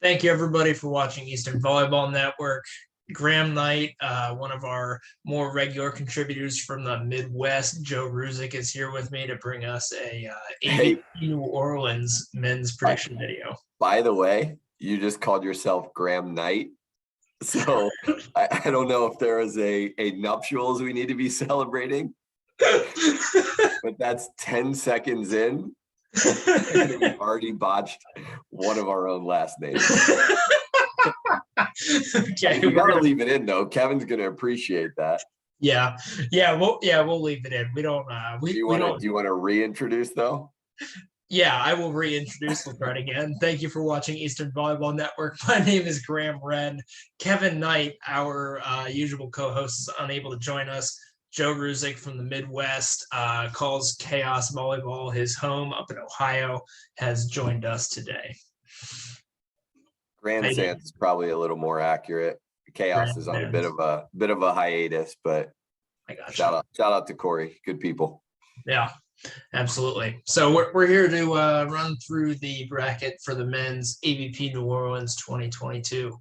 Thank you, everybody, for watching Eastern Volleyball Network. Graham Knight, one of our more regular contributors from the Midwest, Joe Ruzick, is here with me to bring us a AVP New Orleans men's prediction video. By the way, you just called yourself Graham Knight. So I don't know if there is a nuptials we need to be celebrating, but that's 10 seconds in. We've already botched one of our own last names. Okay, we gotta leave it in though. Kevin's gonna appreciate that. Yeah, we'll leave it in. We don't. Do you want to reintroduce though? Yeah, I will reintroduce the thread again. Thank you for watching Eastern Volleyball Network. My name is Graham Wren. Kevin Knight, our usual co-host, is unable to join us. Joe Ruzick from the Midwest, calls Chaos Volleyball his home up in Ohio, has joined us today. Grandstands is probably a little more accurate. Chaos is on a bit of a hiatus, but I got shout out to Corey. Good people. Yeah. Absolutely. So we're here to run through the bracket for the men's AVP New Orleans 2022,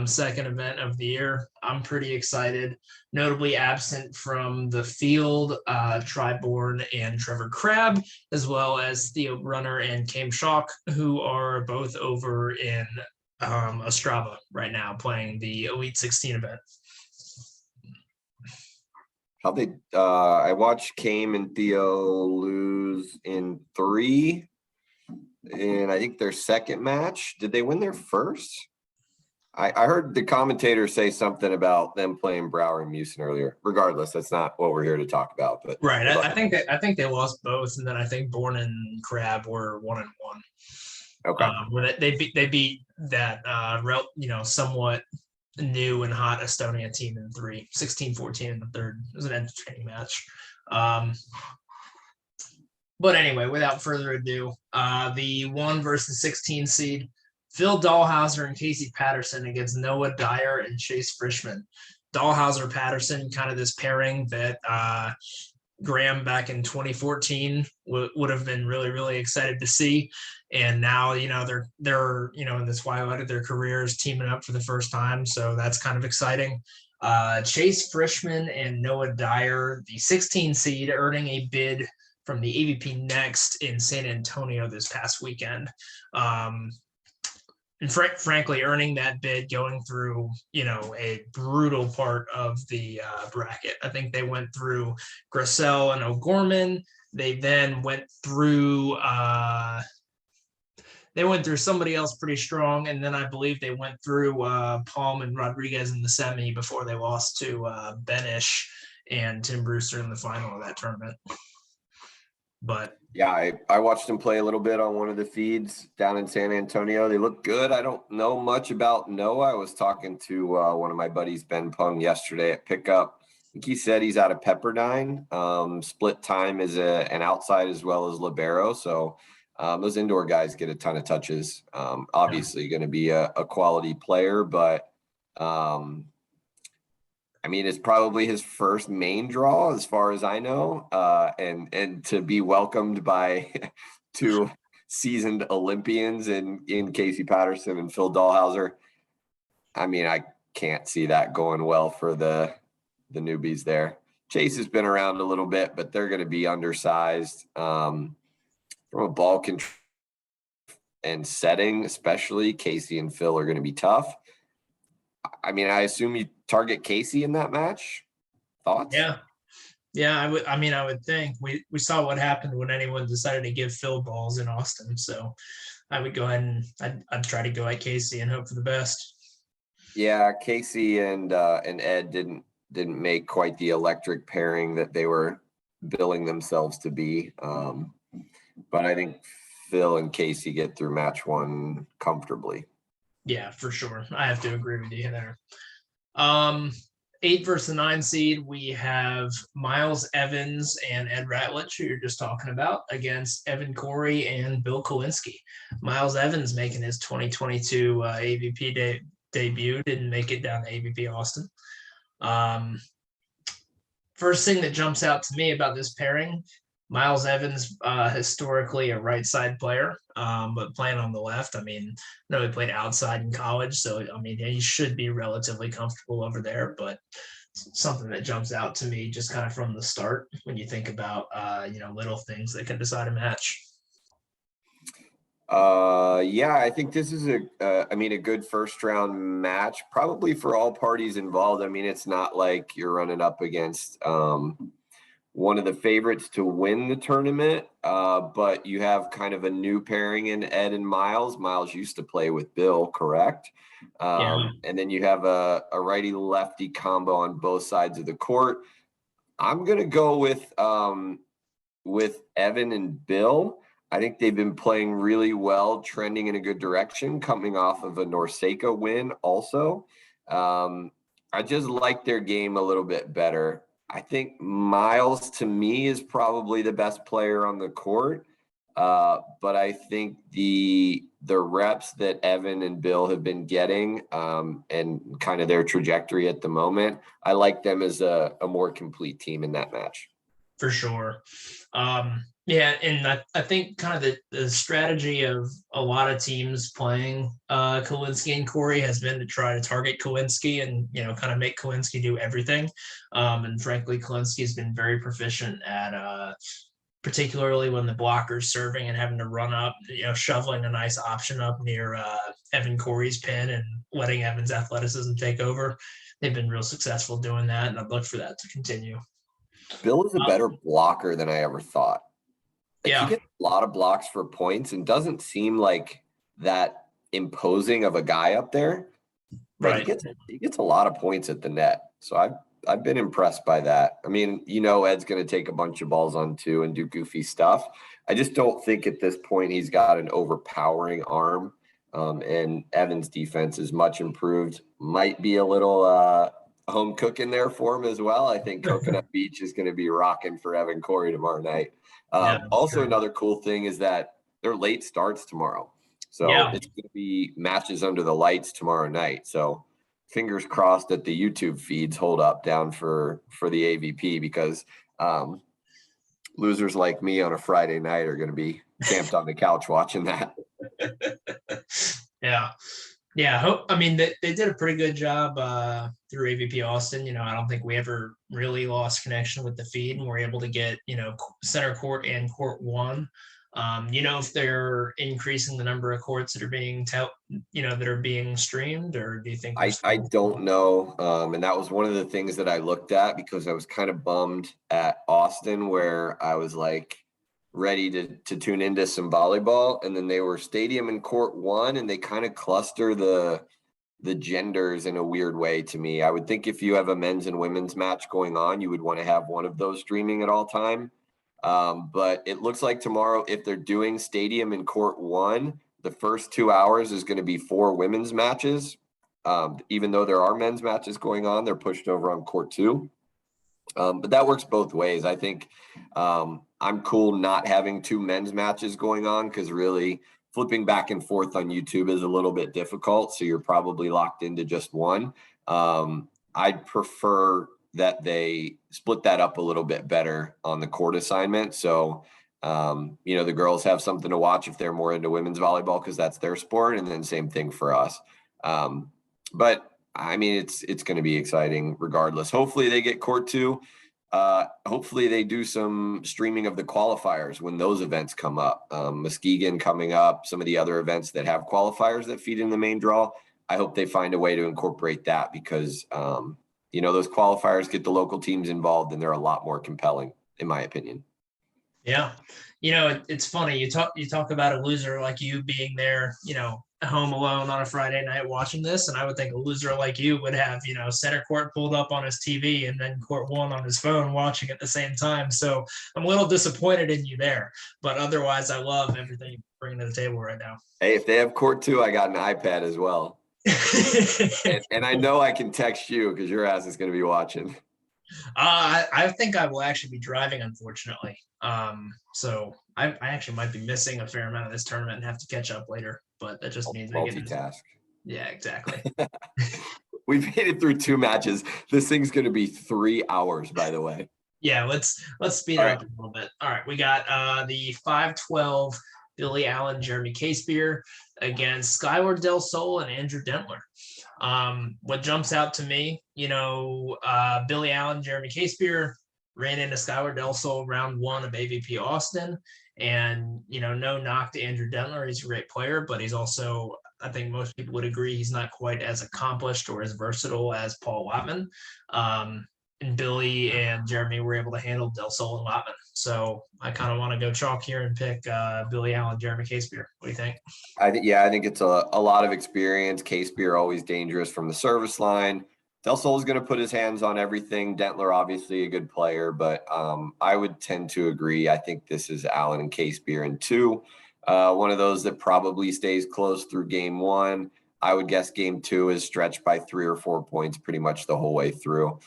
second event of the year. I'm pretty excited. Notably absent from the field, Triborn and Trevor Crabb, as well as Theo Brunner and Cam Schock, who are both over in Ostrava right now playing the Elite 16 event. I watched Cam and Theo lose in 3 and I think their second match. Did they win their first? I heard the commentator say something about them playing Brower and Musin earlier. Regardless, that's not what we're here to talk about. But right, I think they lost both, and then I think Bourne and Crabb were 1-1. Okay, they beat that somewhat new and hot Estonia team in 3, 16-14 in the third. It was an entertaining match. But anyway, without further ado, the 1 versus 16 seed, Phil Dahlhauser and Casey Patterson against Noah Dyer and Chase Frischman. Dahlhauser Patterson, kind of this pairing that Graham back in 2014 would have been really, really excited to see. And now, they're in the twilight of their careers teaming up for the first time. So that's kind of exciting. Chase Frischman and Noah Dyer, the 16 seed, earning a bid from the AVP Next in San Antonio this past weekend. And frankly, earning that bid going through, a brutal part of the bracket. I think they went through Gressel and O'Gorman. They then went through somebody else pretty strong, and then I believe they went through Palm and Rodriguez in the semi before they lost to Benish and Tim Brewster in the final of that tournament. But yeah, I watched them play a little bit on one of the feeds down in San Antonio. They look good. I don't know much about Noah. I was talking to one of my buddies, Ben Pung, yesterday at pickup. I think he said he's out of Pepperdine. Split time is an outside as well as libero. So those indoor guys get a ton of touches. Obviously going to be a quality player, but it's probably his first main draw as far as I know. And to be welcomed by 2 seasoned Olympians in Casey Patterson and Phil Dahlhauser. I can't see that going well for the newbies there. Chase has been around a little bit, but they're going to be undersized. From a ball control and setting, especially, Casey and Phil are going to be tough. I assume you target Casey in that match. Thoughts? Yeah, I would. I would think we saw what happened when anyone decided to give Phil balls in Austin. So I would go ahead and I'd try to go at Casey and hope for the best. Yeah, Casey and Ed didn't make quite the electric pairing that they were billing themselves to be. But I think Phil and Casey get through match 1 comfortably. Yeah, for sure. I have to agree with you there. 8 versus 9 seed, we have Miles Evans and Ed Ratlich, who you're just talking about, against Evan Corey and Bill Kowinski. Miles Evans making his 2022 AVP debut, didn't make it down to AVP Austin. First thing that jumps out to me about this pairing, Miles Evans, historically a right side player, but playing on the left. I mean, I know he played outside in college, so I mean he should be relatively comfortable over there. But something that jumps out to me just kind of from the start when you think about little things that can decide a match. Yeah, I think this is a good first round match, probably for all parties involved. I mean, it's not like you're running up against one of the favorites to win the tournament, but you have kind of a new pairing in Ed and Miles. Miles used to play with Bill, correct? Yeah. And then you have a righty lefty combo on both sides of the court. I'm gonna go with Evan and Bill. I think they've been playing really well, trending in a good direction, coming off of a Norseca win also. I just like their game a little bit better. I think Miles, to me, is probably the best player on the court. But I think the reps that Evan and Bill have been getting, and kind of their trajectory at the moment, I like them as a more complete team in that match. For sure. Yeah, and I think kind of the strategy of a lot of teams playing Kalinsky and Corey has been to try to target Kalinsky and kind of make Kalinsky do everything. And frankly, Kalinsky has been very proficient at particularly when the blocker's serving and having to run up, shoveling a nice option up near Evan Corey's pin and letting Evan's athleticism take over. They've been real successful doing that, and I'd look for that to continue. Bill is a better blocker than I ever thought. Like, he Yeah, gets a lot of blocks for points and doesn't seem like that imposing of a guy up there, but right. he gets a lot of points at the net. So I've been impressed by that. I mean, Ed's going to take a bunch of balls on two and do goofy stuff. I just don't think at this point he's got an overpowering arm. And Evan's defense is much improved. Might be a little home cooking there for him as well. I think Coconut Beach is going to be rocking for Evan Corey tomorrow night. Yeah, Also, sure. another cool thing is that they're late starts tomorrow. So Yeah. it's going to be matches under the lights tomorrow night. So fingers crossed that the YouTube feeds hold up down for the AVP, because losers like me on a Friday night are going to be camped on the couch watching that. Yeah. Yeah. I mean, they did a pretty good job through AVP Austin. I don't think we ever really lost connection with the feed, and we're able to get, center court and court one. If they're increasing the number of courts that are being that are being streamed, or do you think I don't know. And that was one of the things that I looked at, because I was kind of bummed at Austin, where I was like ready to tune into some volleyball, and then they were stadium and court one, and they kind of cluster the genders in a weird way to me. I would think if you have a men's and women's match going on, you would want to have one of those streaming at all time. But it looks like tomorrow, if they're doing stadium and court one, the first 2 hours is going to be 4 women's matches. Even though there are men's matches going on, they're pushed over on court two. But that works both ways. I think I'm cool not having 2 men's matches going on, because really flipping back and forth on YouTube is a little bit difficult. So you're probably locked into just one. I'd prefer that they split that up a little bit better on the court assignment. So, the girls have something to watch if they're more into women's volleyball, because that's their sport. And then same thing for us. But I mean, it's going to be exciting regardless. Hopefully they get court two. Hopefully they do some streaming of the qualifiers when those events come up. Muskegon coming up, some of the other events that have qualifiers that feed in the main draw. I hope they find a way to incorporate that, because, those qualifiers get the local teams involved, and they're a lot more compelling, in my opinion. Yeah. It's funny. You talk about a loser like you being there, home alone on a Friday night watching this. And I would think a loser like you would have, center court pulled up on his TV and then court one on his phone watching at the same time. So I'm a little disappointed in you there, but otherwise I love everything you're bringing to the table right now. Hey, if they have court two, I got an iPad as well. and I know I can text you, because your ass is going to be watching. I think I will actually be driving, unfortunately. So I actually might be missing a fair amount of this tournament and have to catch up later. But that just means multitask. Yeah, exactly. We've made it through 2 matches. This thing's going to be 3 hours, by the way. Yeah, let's speed it up a little bit. All right, we got the 5'12" Billy Allen, Jeremy Casebeer against Skyward Del Sol and Andrew Dentler. What jumps out to me, Billy Allen, Jeremy Casebeer ran into Skyward Del Sol round 1 of AVP Austin. And, no knock to Andrew Dentler. He's a great player, but he's also, I think most people would agree, he's not quite as accomplished or as versatile as Paul Watman. And Billy and Jeremy were able to handle Del Sol and Watman. So I kind of want to go chalk here and pick Billy Allen, Jeremy Casebeer. What do you think? I think it's a lot of experience. Casebeer always dangerous from the service line. Del Sol is going to put his hands on everything. Dentler, obviously a good player, but I would tend to agree. I think this is Allen and Casebeer in 2. One of those that probably stays close through game 1. I would guess game 2 is stretched by 3 or 4 points pretty much the whole way through.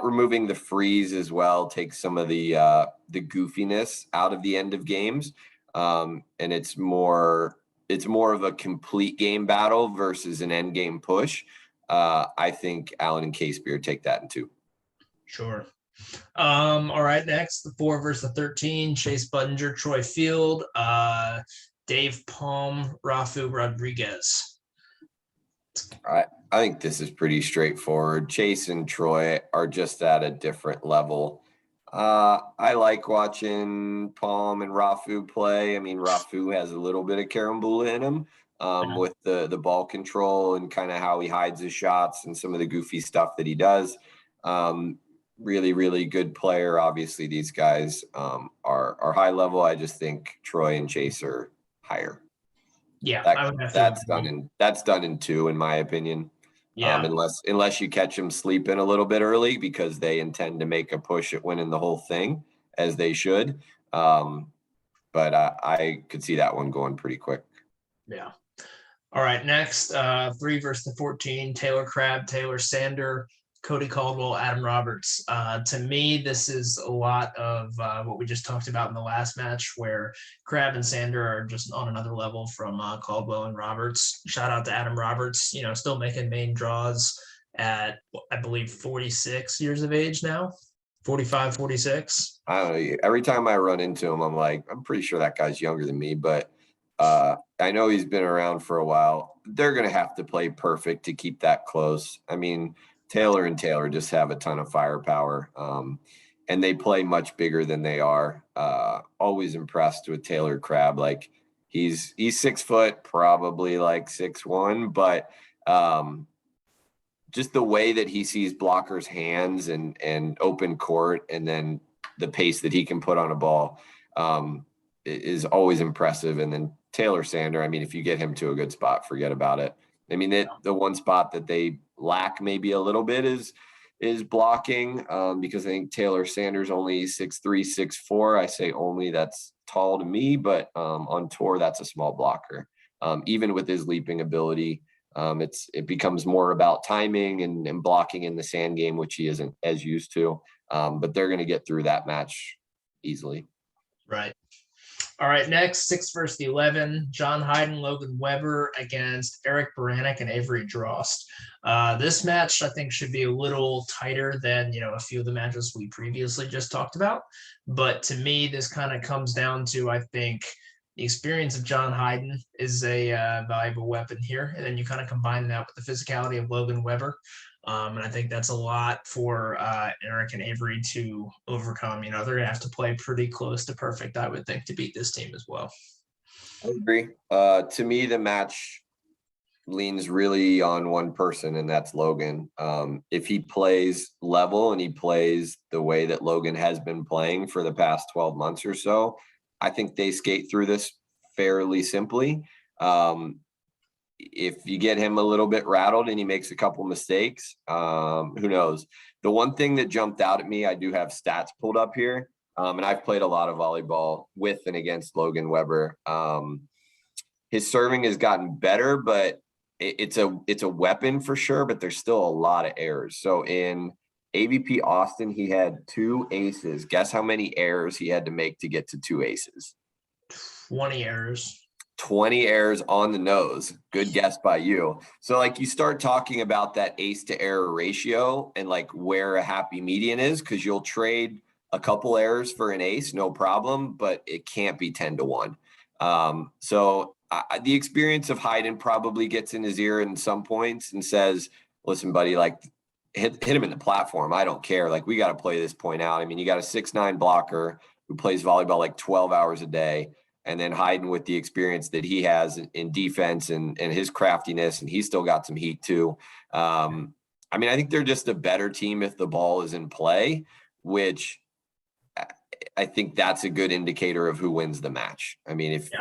Removing the freeze as well takes some of the goofiness out of the end of games, and it's more of a complete game battle versus an end game push. I think Allen and Casebeer take that in 2. Sure. All right, next, the 4 versus the 13, Chase Budinger, Troy Field, Dave Palm, Rafu Rodriguez. I think this is pretty straightforward. Chase and Troy are just at a different level. I like watching Palm and Rafu play. I mean, Rafu has a little bit of Karambula in him. With the ball control and kind of how he hides his shots and some of the goofy stuff that he does. Really, really good player. Obviously, these guys are high level. I just think Troy and Chase are higher. Yeah, that's done in 2, in my opinion. Yeah. Unless you catch them sleeping a little bit early because they intend to make a push at winning the whole thing, as they should. But I could see that one going pretty quick. Yeah. All right, next, 3 versus the 14, Taylor Crabb, Taylor Sander, Cody Caldwell, Adam Roberts. To me, this is a lot of what we just talked about in the last match, where Crabb and Sander are just on another level from Caldwell and Roberts. Shout out to Adam Roberts, still making main draws at, I believe, 46 years of age now, 45, 46. I don't know. Every time I run into him, I'm like, I'm pretty sure that guy's younger than me, but I know he's been around for a while. They're going to have to play perfect to keep that close. I mean, Taylor and Taylor just have a ton of firepower, and they play much bigger than they are. Always impressed with Taylor Crabb. Like he's 6 foot, probably like 6'1", but just the way that he sees blockers' hands and open court, and then the pace that he can put on a ball is always impressive. And then Taylor Sander, I mean, if you get him to a good spot, forget about it. I mean, the one spot that they lack maybe a little bit is blocking, because I think Taylor Sanders only 6'3", 6'4". I say only, that's tall to me, but on tour, that's a small blocker. Even with his leaping ability, it becomes more about timing and blocking in the sand game, which he isn't as used to. But they're going to get through that match easily. Right. All right, next, 6 versus the 11, John Hyden, Logan Weber against Eric Baranek and Avery Drost. This match, I think, should be a little tighter than, a few of the matches we previously just talked about. But to me, this kind of comes down to, I think, the experience of John Hyden is a valuable weapon here. And then you kind of combine that with the physicality of Logan Weber. And I think that's a lot for Eric and Avery to overcome. They're going to have to play pretty close to perfect, I would think, to beat this team as well. I agree. To me, the match leans really on one person, and that's Logan. If he plays level and he plays the way that Logan has been playing for the past 12 months or so, I think they skate through this fairly simply. If you get him a little bit rattled and he makes a couple mistakes, who knows? The one thing that jumped out at me, I do have stats pulled up here, and I've played a lot of volleyball with and against Logan Weber. His serving has gotten better, but it's a weapon for sure, but there's still a lot of errors. So in AVP Austin, he had 2 aces. Guess how many errors he had to make to get to 2 aces? 20 errors. 20 errors on the nose. Good guess by you. So you start talking about that ace to error ratio and where a happy median is, because you'll trade a couple errors for an ace, no problem, but it can't be 10-1. So the experience of Hayden probably gets in his ear in some points and says, listen, buddy, like hit him in the platform. I don't care. Like, we got to play this point out. I mean, you got a 6'9" blocker who plays volleyball like 12 hours a day. And then Hayden, with the experience that he has in defense and his craftiness, and he's still got some heat too. I mean, I think they're just a better team if the ball is in play, which I think that's a good indicator of who wins the match. I mean, if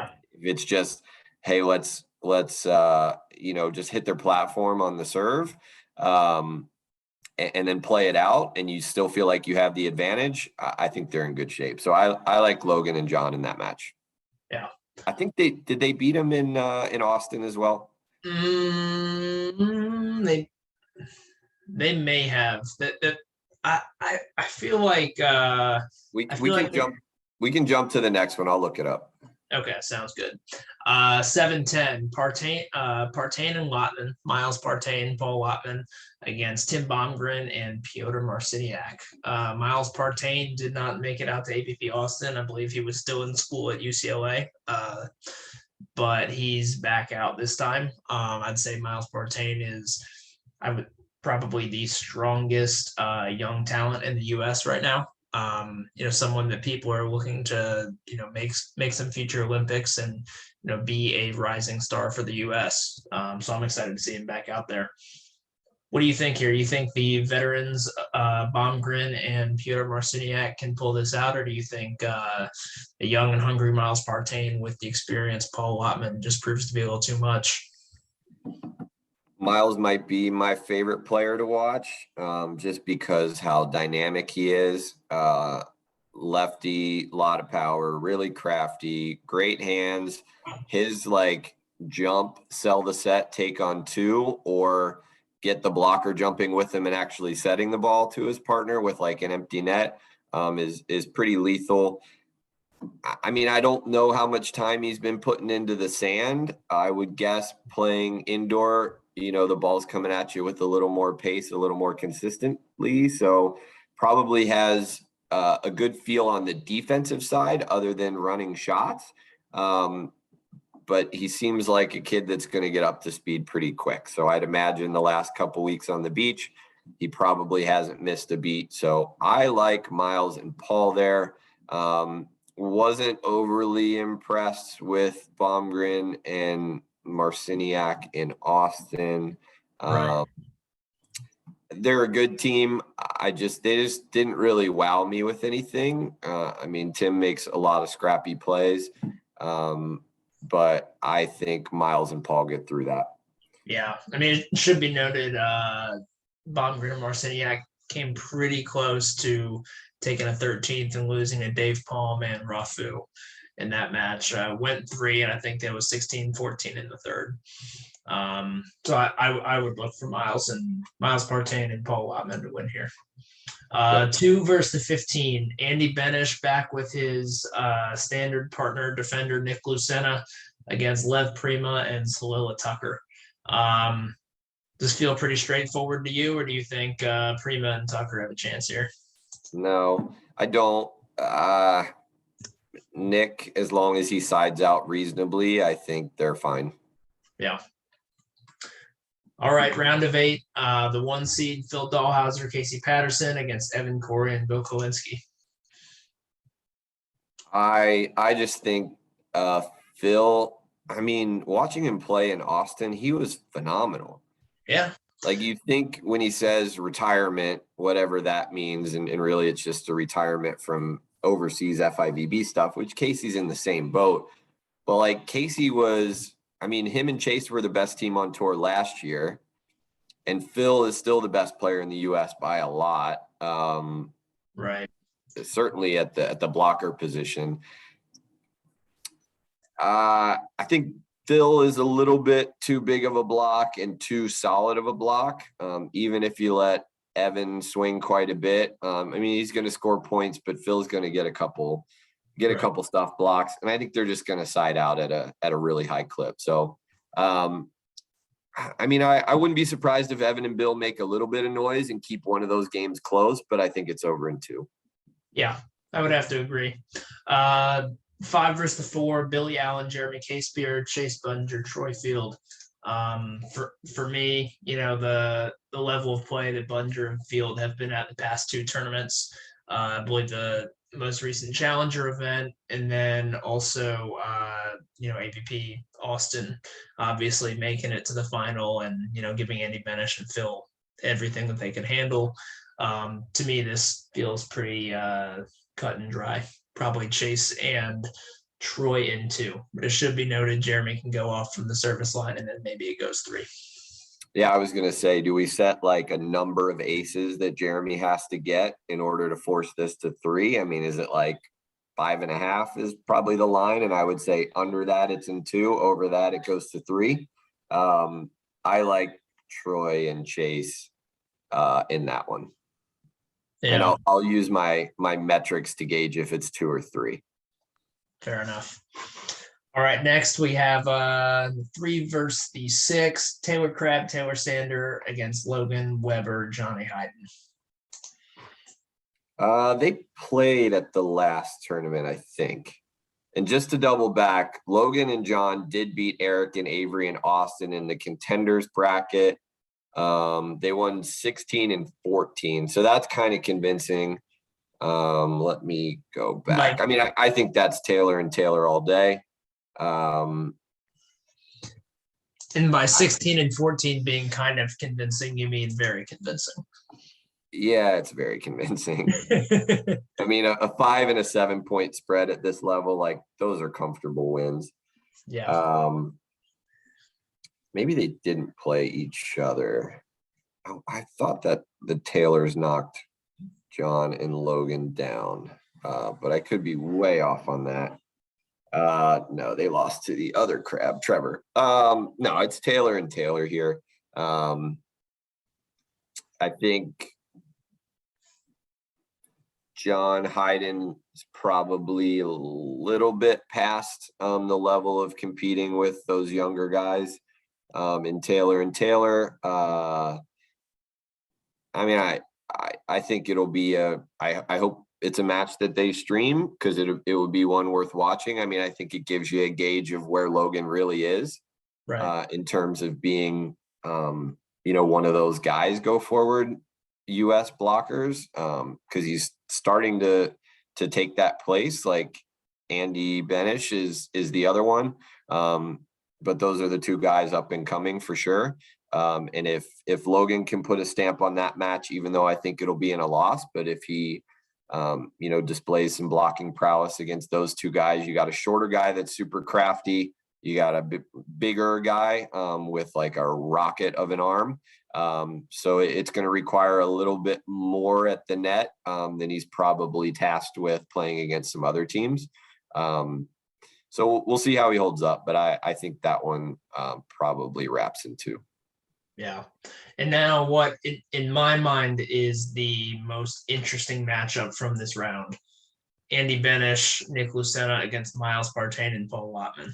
it's just, hey, let's just hit their platform on the serve, and then play it out, and you still feel like you have the advantage, I think they're in good shape. So I like Logan and John in that match. Yeah. I think they beat him in Austin as well. They may have. I feel like we can jump to the next one. I'll look it up. Okay, sounds good. 7-10, Partain and Lotman, Miles Partain, Paul Lotman against Tim Baumgren and Piotr Marciniak. Miles Partain did not make it out to AVP Austin. I believe he was still in school at UCLA, but he's back out this time. I'd say Miles Partain is, probably the strongest young talent in the U.S. right now. Someone that people are looking to, make some future Olympics and, be a rising star for the U.S. So I'm excited to see him back out there. What do you think here? Do you think the veterans, Baumgren and Piotr Marciniak, can pull this out? Or do you think the young and hungry Miles Partain with the experienced Paul Lotman just proves to be a little too much? Miles might be my favorite player to watch, just because how dynamic he is. Lefty, lot of power, really crafty, great hands. His jump, sell the set, take on two, or get the blocker jumping with him and actually setting the ball to his partner with an empty net, is pretty lethal. I mean, I don't know how much time he's been putting into the sand. I would guess playing indoor, the ball's coming at you with a little more pace, a little more consistently. So probably has a good feel on the defensive side other than running shots. But he seems like a kid that's going to get up to speed pretty quick. So I'd imagine the last couple weeks on the beach, he probably hasn't missed a beat. So I like Miles and Paul there. Wasn't overly impressed with Baumgren and Marciniak in Austin. Right. They're a good team. They just didn't really wow me with anything. I mean, Tim makes a lot of scrappy plays, but I think Miles and Paul get through that. Yeah, I mean, it should be noted, Baumgren and Marciniak came pretty close to taking a 13th and losing to Dave Palm and Rafu in that match. Went 3, and I think there was 16-14 in the third. So I would look for Miles Partain and Paul Lotman to win here. 2 versus 15. Andy Benish back with his standard partner defender Nick Lucena against Lev Prima and Salila Tucker. Does this feel pretty straightforward to you, or do you think Prima and Tucker have a chance here? No, I don't. Nick, as long as he sides out reasonably, I think they're fine. Yeah. All right, round of 8. The 1 seed, Phil Dahlhauser, Casey Patterson against Evan Corey and Bill Kolinsky. I just think Phil, I mean, watching him play in Austin, he was phenomenal. Yeah. You think when he says retirement, whatever that means, and really it's just a retirement from overseas FIVB stuff, which Casey's in the same boat. But Casey was, I mean, him and Chase were the best team on tour last year, and Phil is still the best player in the U.S. by a lot. Right. Certainly at the blocker position. I think Phil is a little bit too big of a block and too solid of a block. Even if you let Evan swing quite a bit, I mean, he's going to score points, but Phil's going to get a couple stuff blocks, and I think they're just going to side out at a really high clip. So, I mean, I wouldn't be surprised if Evan and Bill make a little bit of noise and keep one of those games close, but I think it's over in 2. Yeah, I would have to agree. Uh, 5 versus the 4, Billy Allen, Jeremy Casebeard, Chase Buninger, Troy Field. For me, the level of play that Bunger and Field have been at the past two tournaments, I believe the most recent Challenger event, and then also AVP Austin, obviously making it to the final, and giving Andy Benish and Phil everything that they can handle. To me, this feels pretty cut and dry. Probably Chase and Troy in two. But it should be noted Jeremy can go off from the service line and then maybe it goes 3. Yeah, I was going to say, do we set like a number of aces that Jeremy has to get in order to force this to 3? I mean, is it like 5.5 is probably the line? And I would say under that, it's in 2. Over that, it goes to 3. I like Troy and Chase in that one. Yeah. And I'll use my metrics to gauge if it's 2 or 3. Fair enough. All right, next we have 3 versus the 6, Taylor Crabb, Taylor Sander against Logan Weber, Johnny Hayden. They played at the last tournament, I think. And just to double back, Logan and John did beat Eric and Avery and Austin in the Contenders bracket. They won 16 and 14. So that's kind of convincing. Let me go back. I mean, I think that's Taylor and Taylor all day. And by 16 and 14 being kind of convincing, you mean very convincing? Yeah, it's very convincing. I mean, a 5 and a 7 point spread at this level, like those are comfortable wins. Yeah. Maybe they didn't play each other. I thought that the Taylors knocked John and Logan down, but I could be way off on that. No, they lost to the other Crab, Trevor. No, it's Taylor and Taylor here. I think John Hayden is probably a little bit past the level of competing with those younger guys. And Taylor, I mean, I think it'll be I hope it's a match that they stream because it would be one worth watching. I mean, I think it gives you a gauge of where Logan really is, right, in terms of being, one of those guys go forward U.S. blockers, because he's starting to take that place. Like Andy Benish is the other one, but those are the two guys up and coming for sure. And if Logan can put a stamp on that match, even though I think it'll be in a loss, but if he, displays some blocking prowess against those two guys, you got a shorter guy that's super crafty. You got a bigger guy with like a rocket of an arm. So it's going to require a little bit more at the net than he's probably tasked with playing against some other teams. So we'll see how he holds up, but I think that one probably wraps in 2. Yeah. And now what in my mind is the most interesting matchup from this round. Andy Benish, Nick Lucena against Miles Partain and Paul Lotman.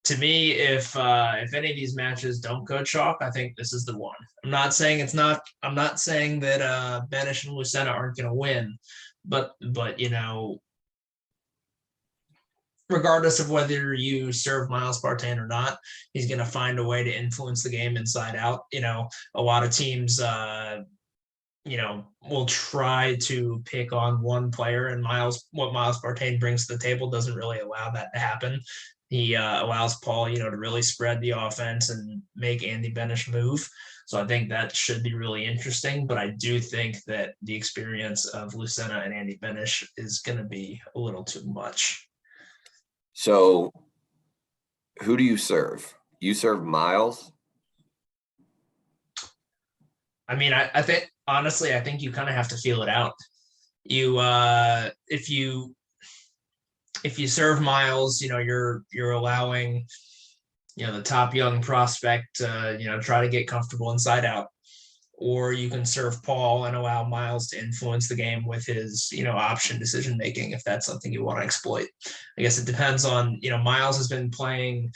To me, if any of these matches don't go chalk, I think this is the one. I'm not saying it's not. I'm not saying that Benish and Lucena aren't going to win, but regardless of whether you serve Miles Partain or not, he's going to find a way to influence the game inside out. A lot of teams, will try to pick on one player, and what Miles Partain brings to the table doesn't really allow that to happen. He allows Paul, to really spread the offense and make Andy Benish move. So I think that should be really interesting. But I do think that the experience of Lucena and Andy Benish is going to be a little too much. So who do you serve? You serve Miles? I mean, I think honestly, I think you kind of have to feel it out. You if you serve Miles, you're allowing the top young prospect to try to get comfortable inside out. Or you can serve Paul and allow Miles to influence the game with his, option decision making, if that's something you want to exploit. I guess it depends on, Miles has been playing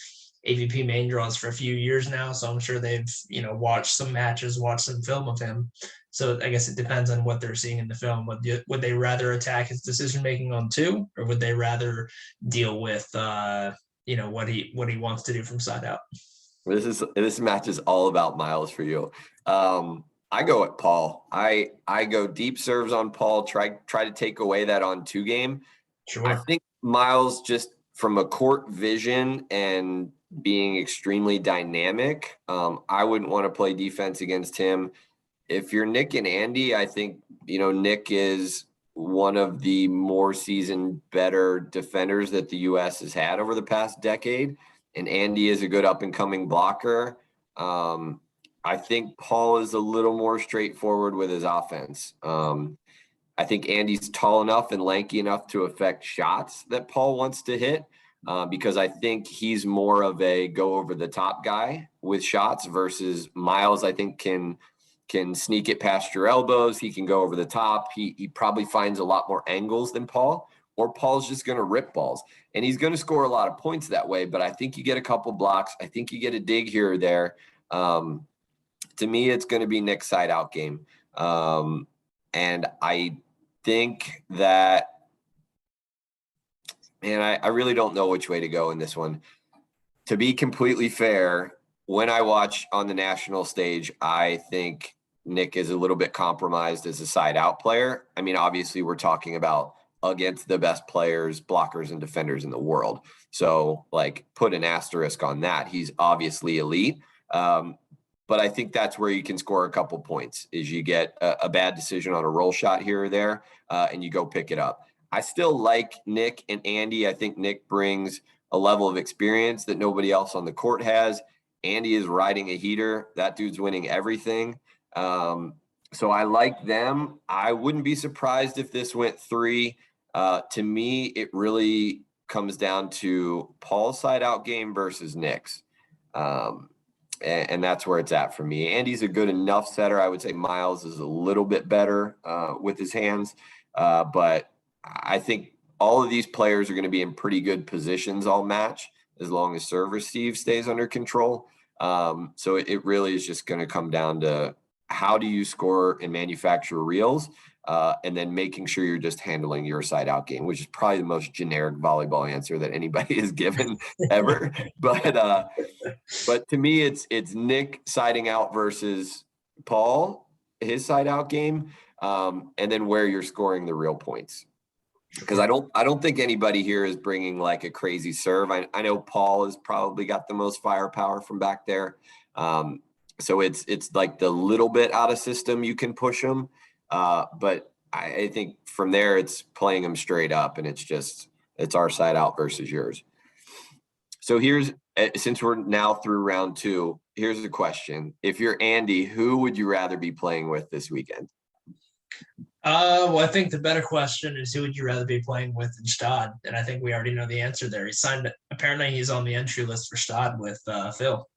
AVP main draws for a few years now, so I'm sure they've watched some matches, watched some film of him. So I guess it depends on what they're seeing in the film. Would they rather attack his decision making on two, or would they rather deal with what he wants to do from side out? This match is all about Miles for you. I go at Paul. I go deep serves on Paul. Try to take away that on two game. Sure. I think Miles, just from a court vision and being extremely dynamic, I wouldn't want to play defense against him. If you're Nick and Andy, I think Nick is one of the more seasoned, better defenders that the U.S. has had over the past decade, and Andy is a good up and coming blocker. I think Paul is a little more straightforward with his offense. I think Andy's tall enough and lanky enough to affect shots that Paul wants to hit, because I think he's more of a go over the top guy with shots versus Miles. I think can sneak it past your elbows. He can go over the top. He probably finds a lot more angles than Paul, or Paul's just going to rip balls, and he's going to score a lot of points that way. But I think you get a couple blocks. I think you get a dig here or there. To me, it's going to be Nick's side out game. And I think that, man, I really don't know which way to go in this one. To be completely fair, when I watch on the national stage, I think Nick is a little bit compromised as a side out player. I mean, obviously we're talking about against the best players, blockers, and defenders in the world. So put an asterisk on that. He's obviously elite. But I think that's where you can score a couple points, is you get a bad decision on a roll shot here or there, and you go pick it up. I still like Nick and Andy. I think Nick brings a level of experience that nobody else on the court has. Andy is riding a heater. That dude's winning everything. So I like them. I wouldn't be surprised if this went 3. To me, it really comes down to Paul's side out game versus Nick's. And that's where it's at for me. Andy's a good enough setter. I would say Miles is a little bit better with his hands. But I think all of these players are going to be in pretty good positions all match, as long as serve receive stays under control. So it really is just going to come down to how do you score and manufacture reels, and then making sure you're just handling your side out game, which is probably the most generic volleyball answer that anybody has given ever. But to me, it's Nick siding out versus Paul, his side out game, and then where you're scoring the real points. Because I don't think anybody here is bringing a crazy serve. I know Paul has probably got the most firepower from back there. So it's the little bit out of system you can push them. But I think from there it's playing them straight up, and it's our side out versus yours. So since we're now through round 2, here's the question. If you're Andy, who would you rather be playing with this weekend? Well, I think the better question is, who would you rather be playing with in Stade? And I think we already know the answer there. Apparently he's on the entry list for Stade with Phil.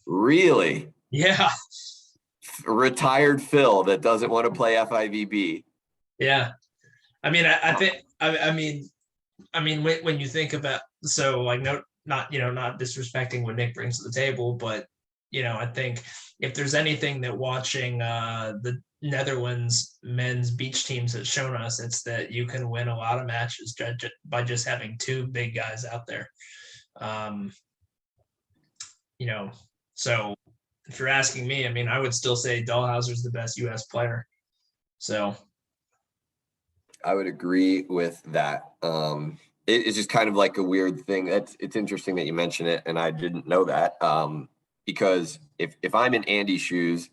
Really? Yeah. Retired Phil that doesn't want to play FIVB. Yeah. I mean, I think, I mean, when you think about, not disrespecting what Nick brings to the table, but, I think if there's anything that watching the Netherlands men's beach teams has shown us, it's that you can win a lot of matches by just having 2 big guys out there. So if you're asking me, I mean, I would still say Dahlhauser's the best U.S. player. So I would agree with that. It's just kind of a weird thing. It's interesting that you mention it, and I didn't know that. Because if I'm in Andy's shoes,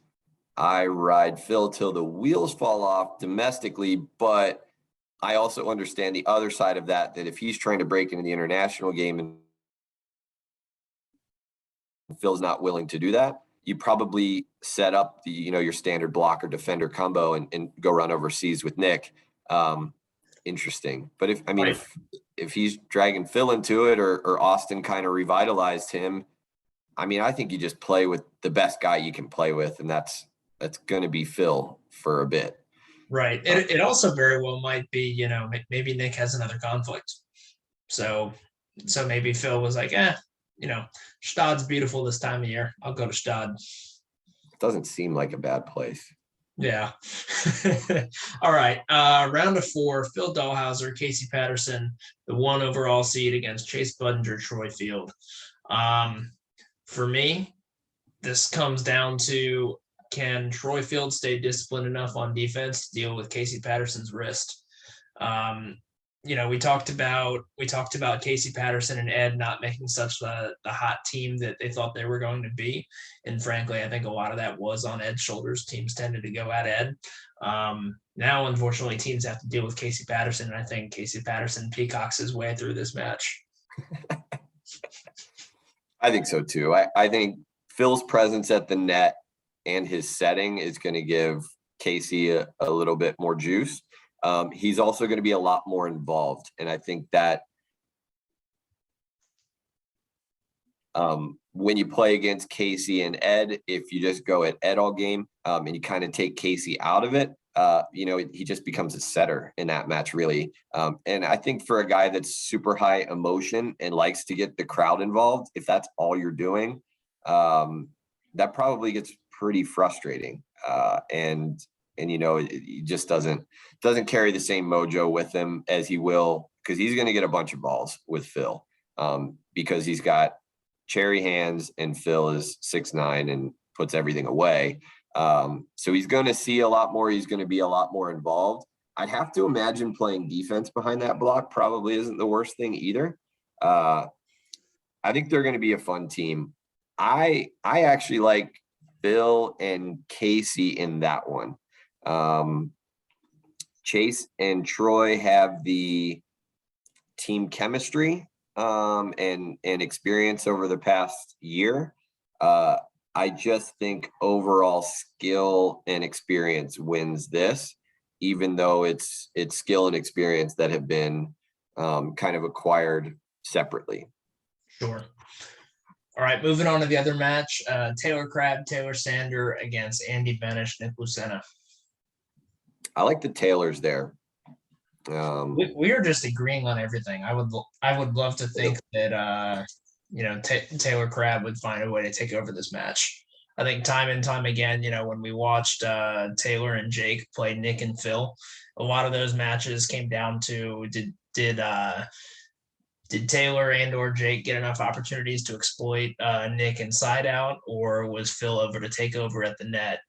I ride Phil till the wheels fall off domestically, but I also understand the other side of that if he's trying to break into the international game and Phil's not willing to do that, you probably set up the, your standard blocker defender combo and go run overseas with Nick. Interesting. But if he's dragging Phil into it, or Austin kind of revitalized him, I mean, I think you just play with the best guy you can play with, and that's going to be Phil for a bit. Right. It also very well might be, maybe Nick has another conflict. So maybe Phil was like, Stad's beautiful this time of year. I'll go to Stad. Doesn't seem like a bad place. Yeah. All right. Round of 4, Phil Dahlhauser, Casey Patterson, the 1 overall seed against Chase Budinger, Troy Field. For me, this comes down to, can Troy Field stay disciplined enough on defense to deal with Casey Patterson's wrist? We talked about Casey Patterson and Ed not making such the hot team that they thought they were going to be, and frankly, I think a lot of that was on Ed's shoulders. Teams tended to go at Ed. Now, unfortunately, teams have to deal with Casey Patterson, and I think Casey Patterson peacocks his way through this match. I think so too. I think Phil's presence at the net and his setting is going to give Casey a little bit more juice. He's also going to be a lot more involved. And I think that when you play against Casey and Ed, if you just go at Ed all game and you kind of take Casey out of it, he just becomes a setter in that match, really. And I think for a guy that's super high emotion and likes to get the crowd involved, if that's all you're doing, that probably gets pretty frustrating. And he just doesn't carry the same mojo with him as he will, because he's going to get a bunch of balls with Phil because he's got cherry hands and Phil is 6'9" and puts everything away. So he's going to see a lot more. He's going to be a lot more involved. I'd have to imagine playing defense behind that block probably isn't the worst thing either. I think they're going to be a fun team. I actually like Phil and Casey in that one. Chase and Troy have the team chemistry and experience over the past year. I just think overall skill and experience wins this, even though it's skill and experience that have been kind of acquired separately. Sure. All right, moving on to the other match, Taylor Crabb, Taylor Sander against Andy Benish, Nick Lucena. I like the Taylors there. We are just agreeing on everything. I would love to think that Taylor Crabb would find a way to take over this match. I think time and time again, when we watched Taylor and Jake play Nick and Phil, a lot of those matches came down to did Taylor and or Jake get enough opportunities to exploit Nick inside out, or was Phil over to take over at the net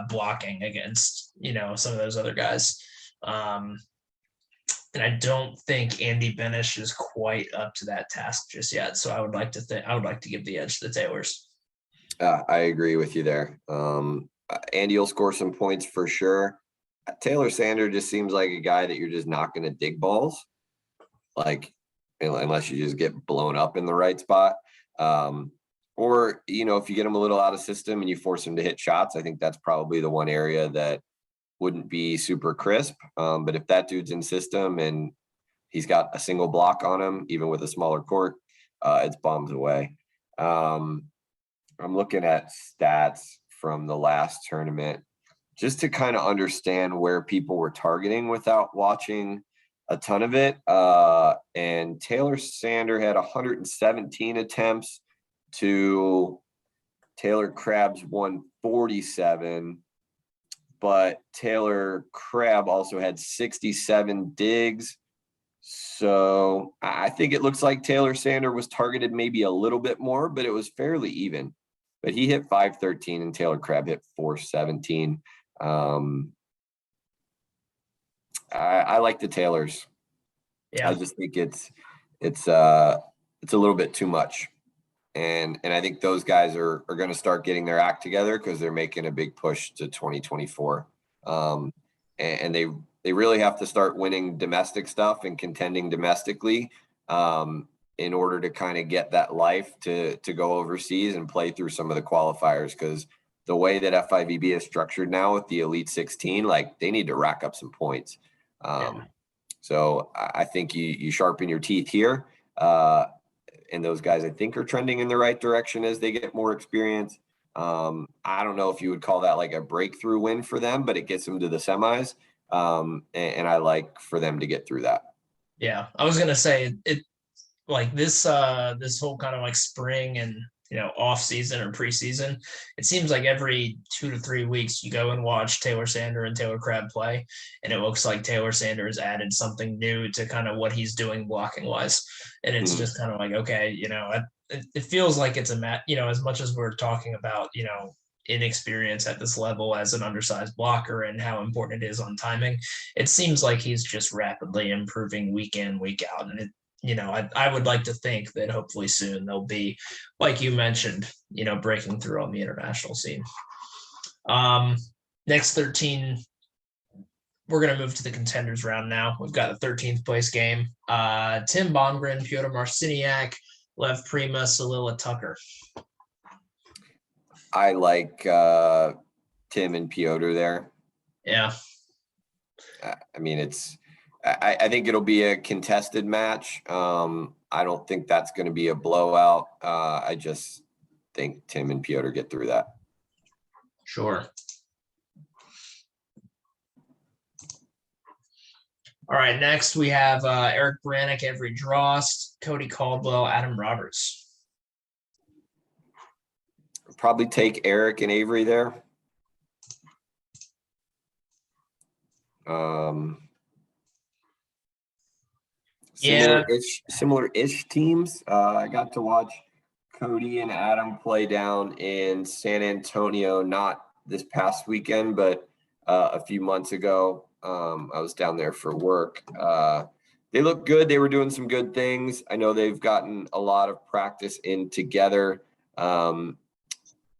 blocking against some of those other guys? And I don't think Andy Benish is quite up to that task just yet. So I would like to give the edge to the Taylors. I agree with you there. Andy will score some points for sure. Taylor Sander just seems like a guy that you're just not going to dig balls, like unless you just get blown up in the right spot. Or, if you get him a little out of system and you force him to hit shots, I think that's probably the one area that wouldn't be super crisp. But if that dude's in system and he's got a single block on him, even with a smaller court, it's bombs away. I'm looking at stats from the last tournament just to kind of understand where people were targeting without watching a ton of it. And Taylor Sander had 117 attempts to Taylor Crabb's 147. But Taylor Crabb also had 67 digs. So I think it looks like Taylor Sander was targeted maybe a little bit more, but it was fairly even. But he hit 513 and Taylor Crabb hit 417. I like the Taylors. Yeah. I just think it's a little bit too much. And I think those guys are going to start getting their act together because they're making a big push to 2024. And they really have to start winning domestic stuff and contending domestically in order to kind of get that life to go overseas and play through some of the qualifiers. Because the way that FIVB is structured now with the Elite 16, like they need to rack up some points. So I think you sharpen your teeth here. And those guys, I think, are trending in the right direction as they get more experience. I don't know if you would call that like a breakthrough win for them, but it gets them to the semis. And I like for them to get through that. Yeah, I was going to say like this whole kind of like spring and off season or preseason, it seems like every 2 to 3 weeks you go and watch Taylor Sander and Taylor Crabb play, and it looks like Taylor Sander has added something new to kind of what he's doing blocking wise, and it's just kind of like, okay, it feels like it's as much as we're talking about inexperience at this level as an undersized blocker and how important it is on timing, it seems like he's just rapidly improving week in, week out. And I would like to think that hopefully soon they'll be, like you mentioned, breaking through on the international scene. Next 13, we're going to move to the contenders round now. We've got the 13th place game. Tim Bongren, Pyotr Marciniak, Lev Prima, Salila Tucker. I like Tim and Pyotr there. Yeah. I mean, I think it'll be a contested match. I don't think that's going to be a blowout. I just think Tim and Pyotr get through that. Sure. All right, next we have Eric Brannick, Avery Drost, Cody Caldwell, Adam Roberts. Probably take Eric and Avery there. Similar-ish teams. I got to watch Cody and Adam play down in San Antonio, not this past weekend, but a few months ago. I was down there for work. They look good. They were doing some good things. I know they've gotten a lot of practice in together.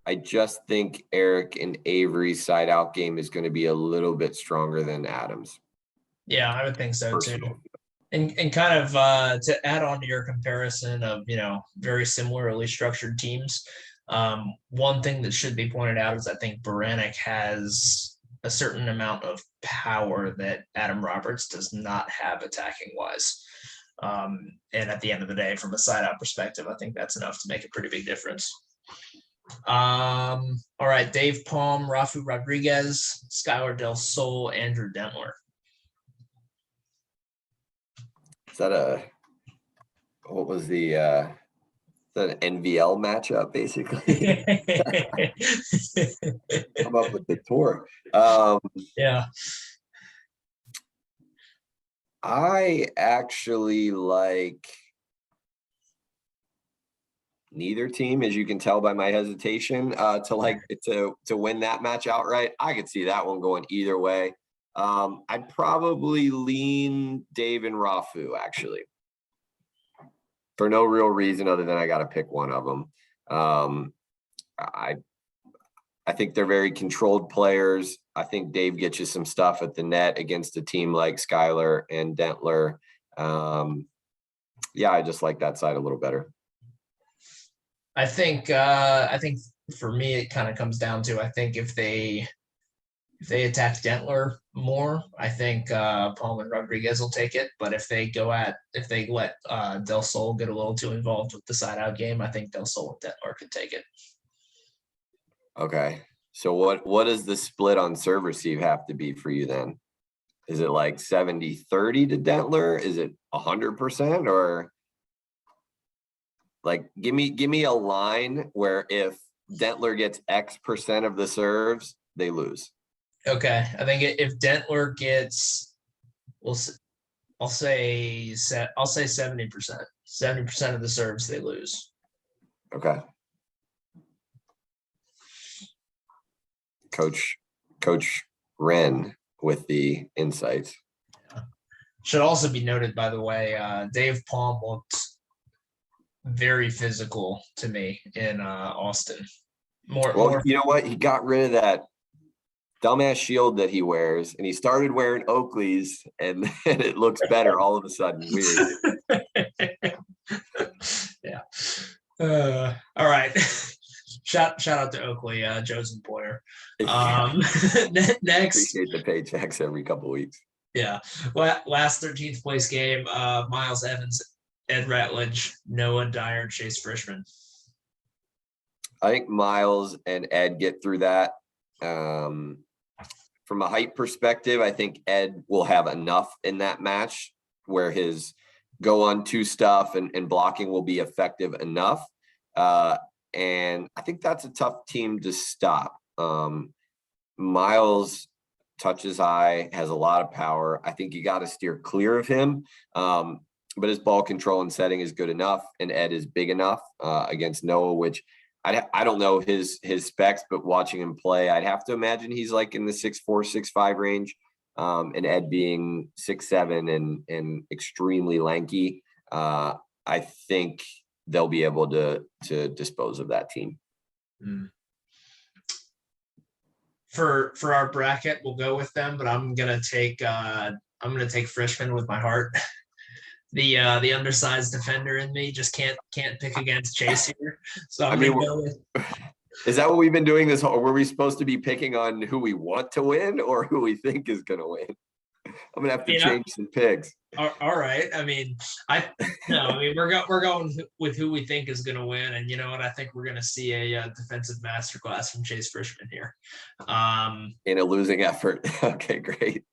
I just think Eric and Avery's side out game is going to be a little bit stronger than Adam's. Yeah, I would think so Personally. too. And kind of to add on to your comparison of, very similarly structured teams, one thing that should be pointed out is I think Baranek has a certain amount of power that Adam Roberts does not have attacking wise. And at the end of the day, from a side out perspective, I think that's enough to make a pretty big difference. All right, Dave Palm, Rafu Rodriguez, Skylar Del Sol, Andrew Dentler. Is that what was the an NVL matchup basically? Come up with the tour. Yeah. I actually like neither team, as you can tell by my hesitation, to win that match outright. I could see that one going either way. I'd probably lean Dave and Rafu, actually, for no real reason other than I got to pick one of them. I think they're very controlled players. I think Dave gets you some stuff at the net against a team like Skylar and Dentler. I just like that side a little better. I think for me it kind of comes down to, I think if they attack Dentler more, I think Palm and Rodriguez will take it. But if they let Del Sol get a little too involved with the side out game, I think Del Sol and Dentler could take it. Okay. So what does the split on serve receive have to be for you then? Is it like 70-30 to Dentler? Is it 100%? Or like give me a line where if Dentler gets X percent of the serves, they lose. Okay. I think if Dentler gets, I'll say 70%. 70% of the serves they lose. Okay. Coach Wren with the insights. Should also be noted, by the way, Dave Palm looked very physical to me in Austin. More. You know what? He got rid of that dumbass shield that he wears, and he started wearing Oakley's, and it looks better all of a sudden. Weird. Yeah. All right. Shout out to Oakley, Joe's employer. Next, appreciate the paychecks every couple of weeks. Yeah. Last 13th place game, Miles Evans, Ed Ratledge, Noah Dyer, Chase Frischman. I think Miles and Ed get through that. From a height perspective, I think Ed will have enough in that match where his go on to stuff and blocking will be effective enough. And I think that's a tough team to stop. Miles touches high, has a lot of power. I think you got to steer clear of him. But his ball control and setting is good enough, and Ed is big enough against Noah, which I don't know his specs, but watching him play, I'd have to imagine he's like in the 6'4", 6'5" range. And Ed being 6'7" and extremely lanky, I think they'll be able to dispose of that team. For our bracket, we'll go with them, but I'm gonna take Frischman with my heart. The undersized defender in me just can't pick against Chase here. So I'm gonna go with. Is that what we've been doing this whole? Were we supposed to be picking on who we want to win or who we think is going to win? I'm gonna have to change some picks. All right. I mean, we're going with who we think is going to win, and you know what? I think we're going to see a defensive masterclass from Chase Frischman here. In a losing effort. Okay, great.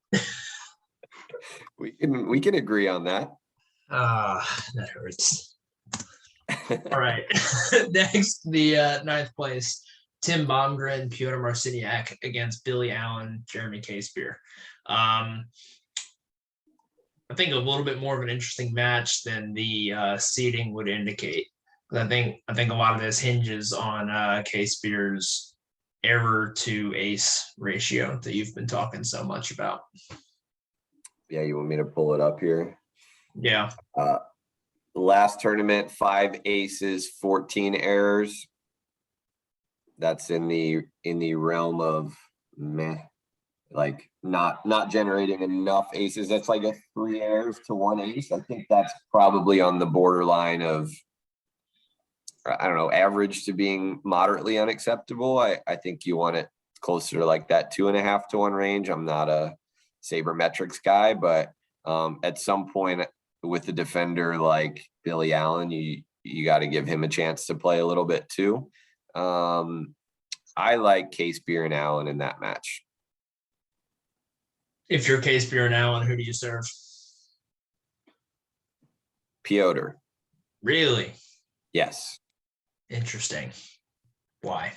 We can agree on that. That hurts. All right. Next, the 9th place, Tim Baumgren, Piotr Marciniak against Billy Allen, Jeremy Casebeer. I think a little bit more of an interesting match than the seeding would indicate. I think a lot of this hinges on Casebeer's error to ace ratio that you've been talking so much about. Yeah, you want me to pull it up here? Yeah. Last tournament, 5 aces, 14 errors. That's in the realm of meh, like not generating enough aces. That's like a 3 errors to 1 ace. I think that's probably on the borderline of, I don't know, average to being moderately unacceptable. I think you want it closer to like that 2.5 to 1 range. I'm not a sabermetrics guy, but at some point with the defender like Billy Allen, you got to give him a chance to play a little bit too. I like Casebeer and Allen in that match. If you're Casebeer and Allen, who do you serve? Piotr. Really? Yes. Interesting. Why?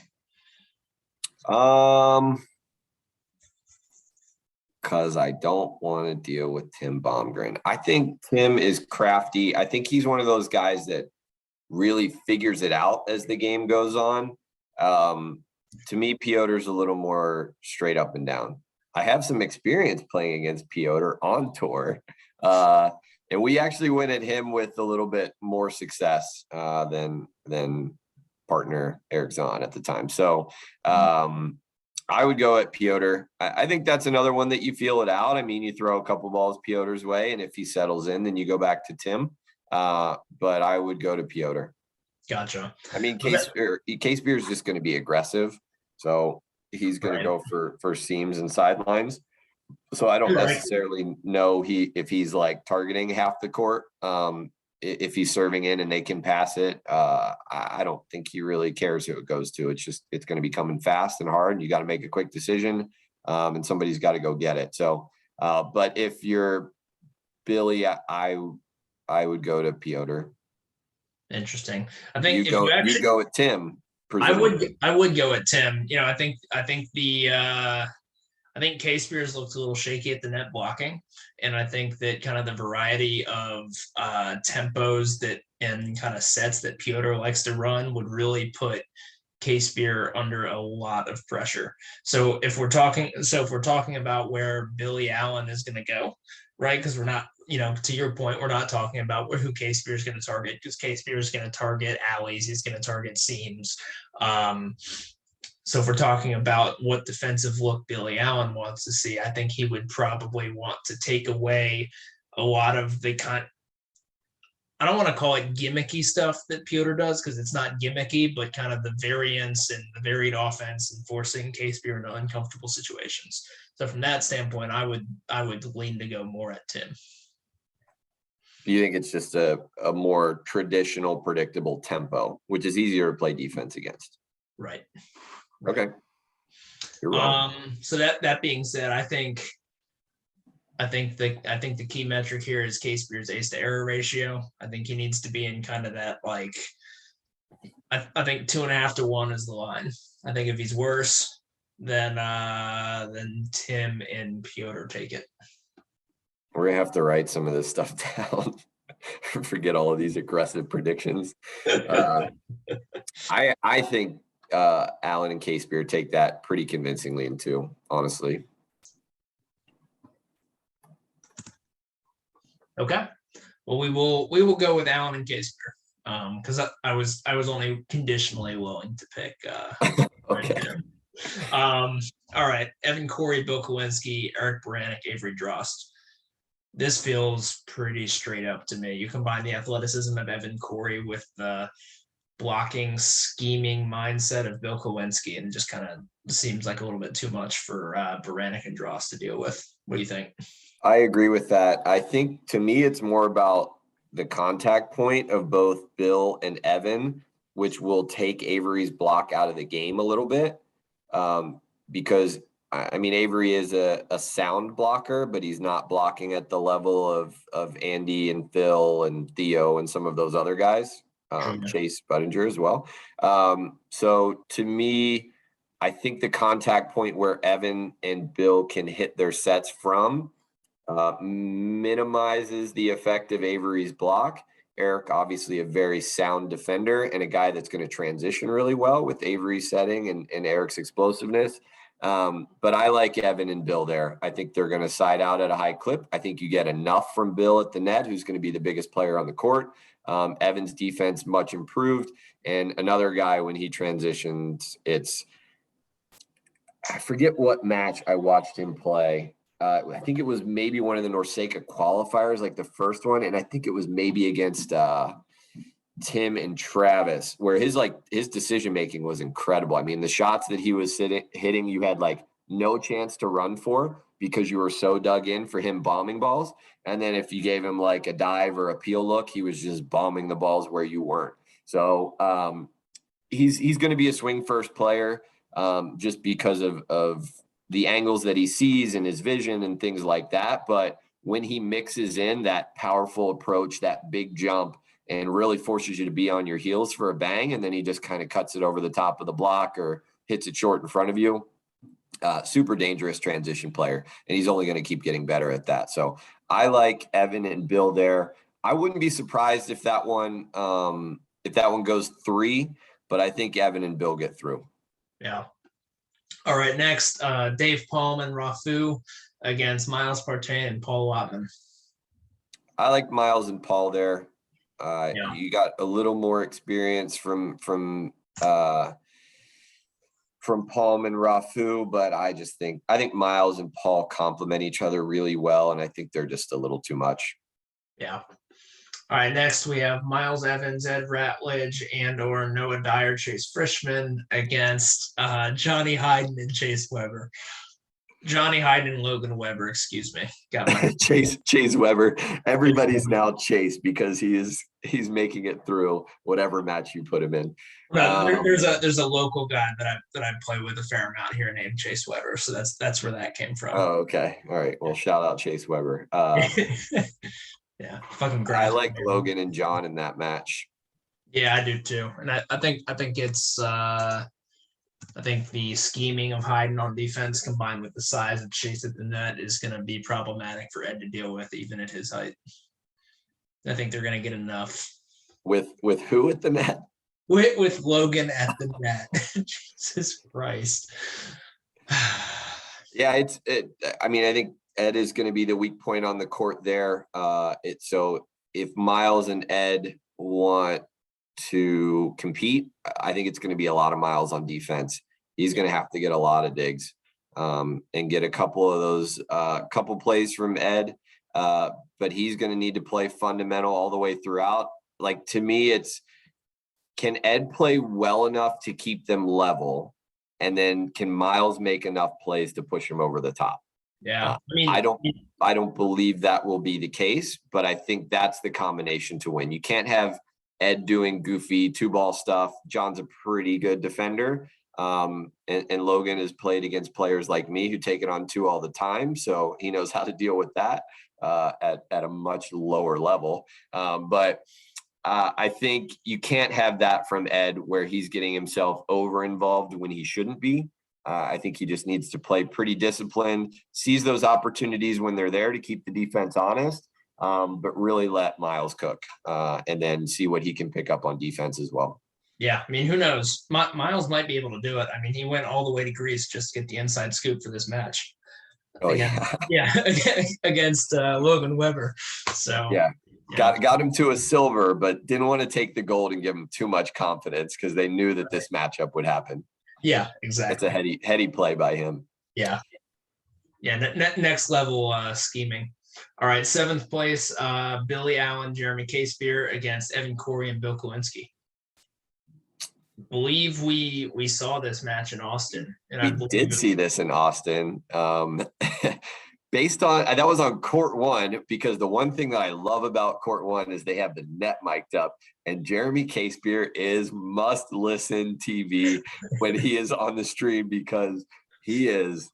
Because I don't want to deal with Tim Baumgren. I think Tim is crafty. I think he's one of those guys that really figures it out as the game goes on. To me, Piotr's a little more straight up and down. I have some experience playing against Piotr on tour. And we actually went at him with a little bit more success than partner Eric Zahn at the time. So I would go at Piotr. I think that's another one that you feel it out. I mean, you throw a couple balls Piotr's way, and if he settles in, then you go back to Tim. But I would go to Piotr. Gotcha. I mean, Casebeer is just going to be aggressive, so he's going to go for seams and sidelines. So I don't necessarily know if he's like targeting half the court. If he's serving in and they can pass it, I don't think he really cares who it goes to. It's going to be coming fast and hard. And you got to make a quick decision, and somebody's got to go get it. So, but if you're Billy, I would go to Piotr. Interesting. I think you go with Tim. Presumably. I would go at Tim. You know, I think Casebeer's looked a little shaky at the net blocking, and I think that kind of the variety of tempos that and kind of sets that Piotr likes to run would really put Casebeer under a lot of pressure. So if we're talking about where Billy Allen is going to go, right? Because we're not, to your point, we're not talking about who Casebeer is going to target, because Casebeer is going to target alleys, he's going to target seams. So if we're talking about what defensive look Billy Allen wants to see, I think he would probably want to take away a lot of the I don't want to call it gimmicky stuff that Piotr does, because it's not gimmicky, but kind of the variance and the varied offense and forcing Casebeer into uncomfortable situations. So from that standpoint, I would lean to go more at Tim. You think it's just a more traditional, predictable tempo, which is easier to play defense against? Right. Okay. You're wrong. So that being said, I think I think the key metric here is K-Spear's ace to error ratio. I think he needs to be in kind of that like I think 2.5 to 1 is the line. I think if he's worse, then Tim and Piotr take it. We're gonna have to write some of this stuff down. Forget all of these aggressive predictions. I think Allen and K-Spear take that pretty convincingly in 2, honestly. Okay. Well, we will go with Allen and K-Spear because I was only conditionally willing to pick. Okay. All right. Evan Corey, Bill Kowinski, Eric Baranek, Avery Drost. This feels pretty straight up to me. You combine the athleticism of Evan Corey with the blocking, scheming mindset of Bill Kowinski, and it just kind of seems like a little bit too much for Baranek and Drost to deal with. What do you think? I agree with that. I think to me, it's more about the contact point of both Bill and Evan, which will take Avery's block out of the game a little bit. Because I mean, Avery is a sound blocker, but he's not blocking at the level of Andy and Phil and Theo and some of those other guys. Chase Budinger as well. So to me, I think the contact point where Evan and Bill can hit their sets from minimizes the effect of Avery's block. Eric, obviously a very sound defender and a guy that's going to transition really well with Avery's setting and Eric's explosiveness. But I like Evan and Bill there. I think they're going to side out at a high clip. I think you get enough from Bill at the net, who's going to be the biggest player on the court. Evan's defense much improved. And another guy, when he transitions, I forget what match I watched him play. I think it was maybe one of the Norseca qualifiers, like the first one. And I think it was maybe against Tim and Travis, where his decision-making was incredible. I mean, the shots that he was hitting, you had like no chance to run for because you were so dug in for him bombing balls. And then if you gave him like a dive or a peel look, he was just bombing the balls where you weren't. So he's going to be a swing first player just because of the angles that he sees and his vision and things like that. But when he mixes in that powerful approach, that big jump, and really forces you to be on your heels for a bang, and then he just kind of cuts it over the top of the block or hits it short in front of you. Super dangerous transition player, and he's only going to keep getting better at that. So I like Evan and Bill there. I wouldn't be surprised if that one goes 3, but I think Evan and Bill get through. Yeah. All right, next, Dave Palm and Rafu against Miles Partey and Paul Watman. I like Miles and Paul there. You got a little more experience from Palm and Rafu, but I think Miles and Paul complement each other really well, and I think they're just a little too much. Yeah. All right, next we have Miles Evans, Ed Ratledge, and/or Noah Dyer, Chase Frischman against Johnny Hayden and Chase Weber. Johnny Hayden and Logan Weber, excuse me. Got my Chase Weber. Everybody's now Chase because he's making it through whatever match you put him in. There's a local guy that I play with a fair amount here named Chase Weber, so that's where that came from. Oh, okay. All right. Well, shout out Chase Weber. Yeah, fucking great. I like Logan and John in that match. Yeah, I do too, and I think it's I think the scheming of Hayden on defense combined with the size of Chase at the net is going to be problematic for Ed to deal with, even at his height. I think they're going to get enough. With who at the net? With Logan at the net. Jesus Christ. Yeah, I mean, I think Ed is going to be the weak point on the court there. So if Miles and Ed want to compete, I think it's going to be a lot of Miles on defense. He's going to have to get a lot of digs and get a couple of those couple plays from Ed. But he's going to need to play fundamental all the way throughout. Like, to me, can Ed play well enough to keep them level? And then can Miles make enough plays to push him over the top? Yeah. I don't believe that will be the case, but I think that's the combination to win. You can't have Ed doing goofy 2-ball stuff. John's a pretty good defender. And Logan has played against players like me who take it on 2 all the time. So he knows how to deal with that at a much lower level. But I think you can't have that from Ed where he's getting himself over involved when he shouldn't be. I think he just needs to play pretty disciplined, seize those opportunities when they're there to keep the defense honest, but really let Miles cook and then see what he can pick up on defense as well. Yeah, I mean, who knows? Miles might be able to do it. I mean, he went all the way to Greece just to get the inside scoop for this match. Oh, Against Logan Weber. So yeah. Got him to a silver, but didn't want to take the gold and give him too much confidence because they knew that this matchup would happen. Yeah, exactly. It's a heady play by him. Yeah. Next level scheming. All right, 7th place, Billy Allen, Jeremy Casebeer against Evan Corey and Bill Kowinski. Believe we saw this match in Austin, and we did see this in Austin. Based on that was on court 1, because the one thing that I love about court 1 is they have the net mic'd up, and Jeremy Casebeer is must listen TV when he is on the stream because he is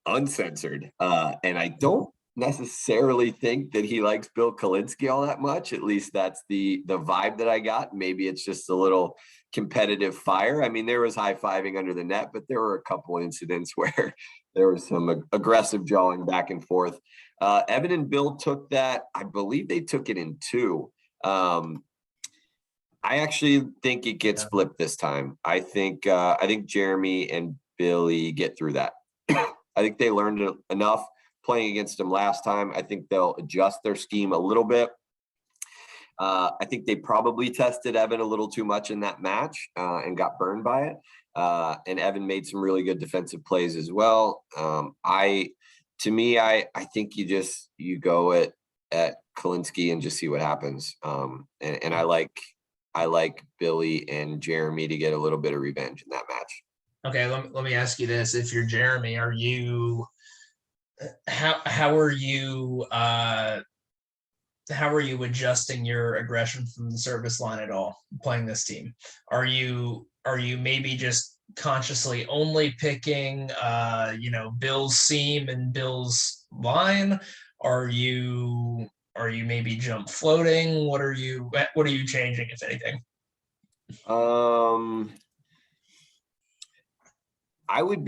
uncensored. And I don't necessarily think that he likes Bill Kowinski all that much. At least that's the vibe that I got. Maybe it's just a little competitive fire. I mean, there was high-fiving under the net, but there were a couple incidents where there was some aggressive jawing back and forth. Evan and Bill took that. I believe they took it in 2. I actually think it gets flipped this time. I think Jeremy and Billy get through that. I think they learned enough playing against them last time. I think they'll adjust their scheme a little bit. I think they probably tested Evan a little too much in that match and got burned by it. And Evan made some really good defensive plays as well. I think you go at Kowinski and just see what happens. And I like Billy and Jeremy to get a little bit of revenge in that match. Okay, let me ask you this: if you're Jeremy, are you how are you adjusting your aggression from the service line at all playing this team? Are you maybe just consciously only picking Bill's seam and Bill's line? Are you maybe jump floating? What are you changing, if anything? I would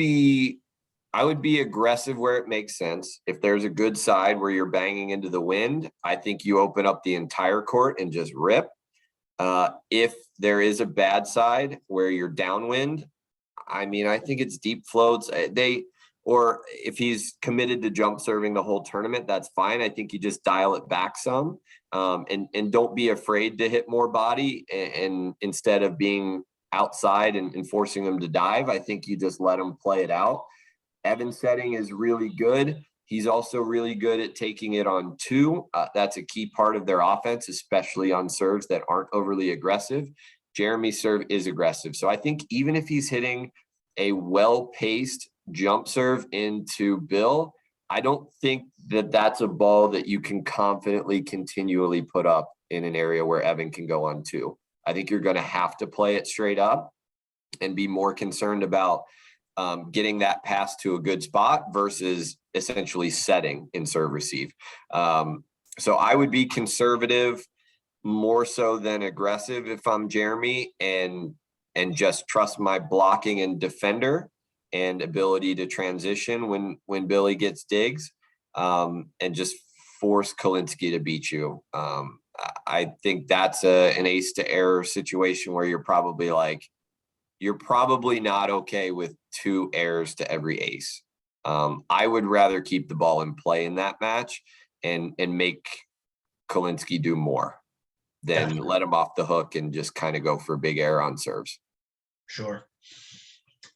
be aggressive where it makes sense. If there's a good side where you're banging into the wind, I think you open up the entire court and just rip. If there is a bad side where you're downwind, I mean, I think it's deep floats. Or if he's committed to jump serving the whole tournament, that's fine. I think you just dial it back some, and don't be afraid to hit more body. And instead of being outside and forcing them to dive, I think you just let them play it out. Evan's setting is really good. He's also really good at taking it on 2. That's a key part of their offense, especially on serves that aren't overly aggressive. Jeremy's serve is aggressive. So I think even if he's hitting a well-paced jump serve into Bill, I don't think that that's a ball that you can confidently continually put up in an area where Evan can go on 2. I think you're going to have to play it straight up and be more concerned about getting that pass to a good spot versus essentially setting in serve receive. So I would be conservative more so than aggressive if I'm Jeremy, and just trust my blocking and defender and ability to transition when Billy gets digs, and just force Kowinski to beat you. I think that's an ace to error situation where you're probably not okay with 2 errors to every ace. I would rather keep the ball in play in that match and make Kowinski do more than let him off the hook and just kind of go for a big error on serves. Sure.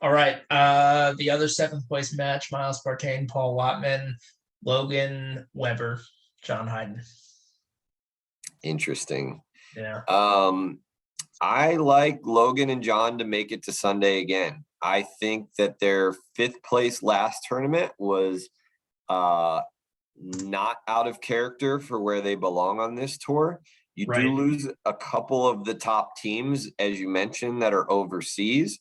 All right. The other 7th place match, Miles Partain, Paul Watman, Logan Weber, John Hyden. Interesting. Yeah. I like Logan and John to make it to Sunday again. I think that their 5th place last tournament was not out of character for where they belong on this tour. You do lose a couple of the top teams, as you mentioned, that are overseas.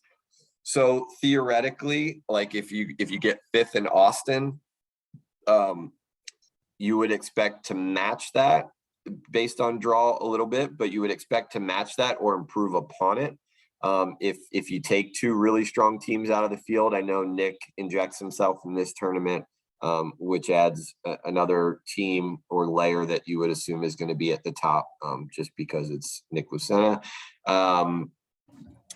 So theoretically, like if you get fifth in Austin, you would expect to match that based on draw a little bit, but you would expect to match that or improve upon it. If you take two really strong teams out of the field, I know Nick injects himself in this tournament, which adds another team or layer that you would assume is going to be at the top, just because it's Nick Lucena.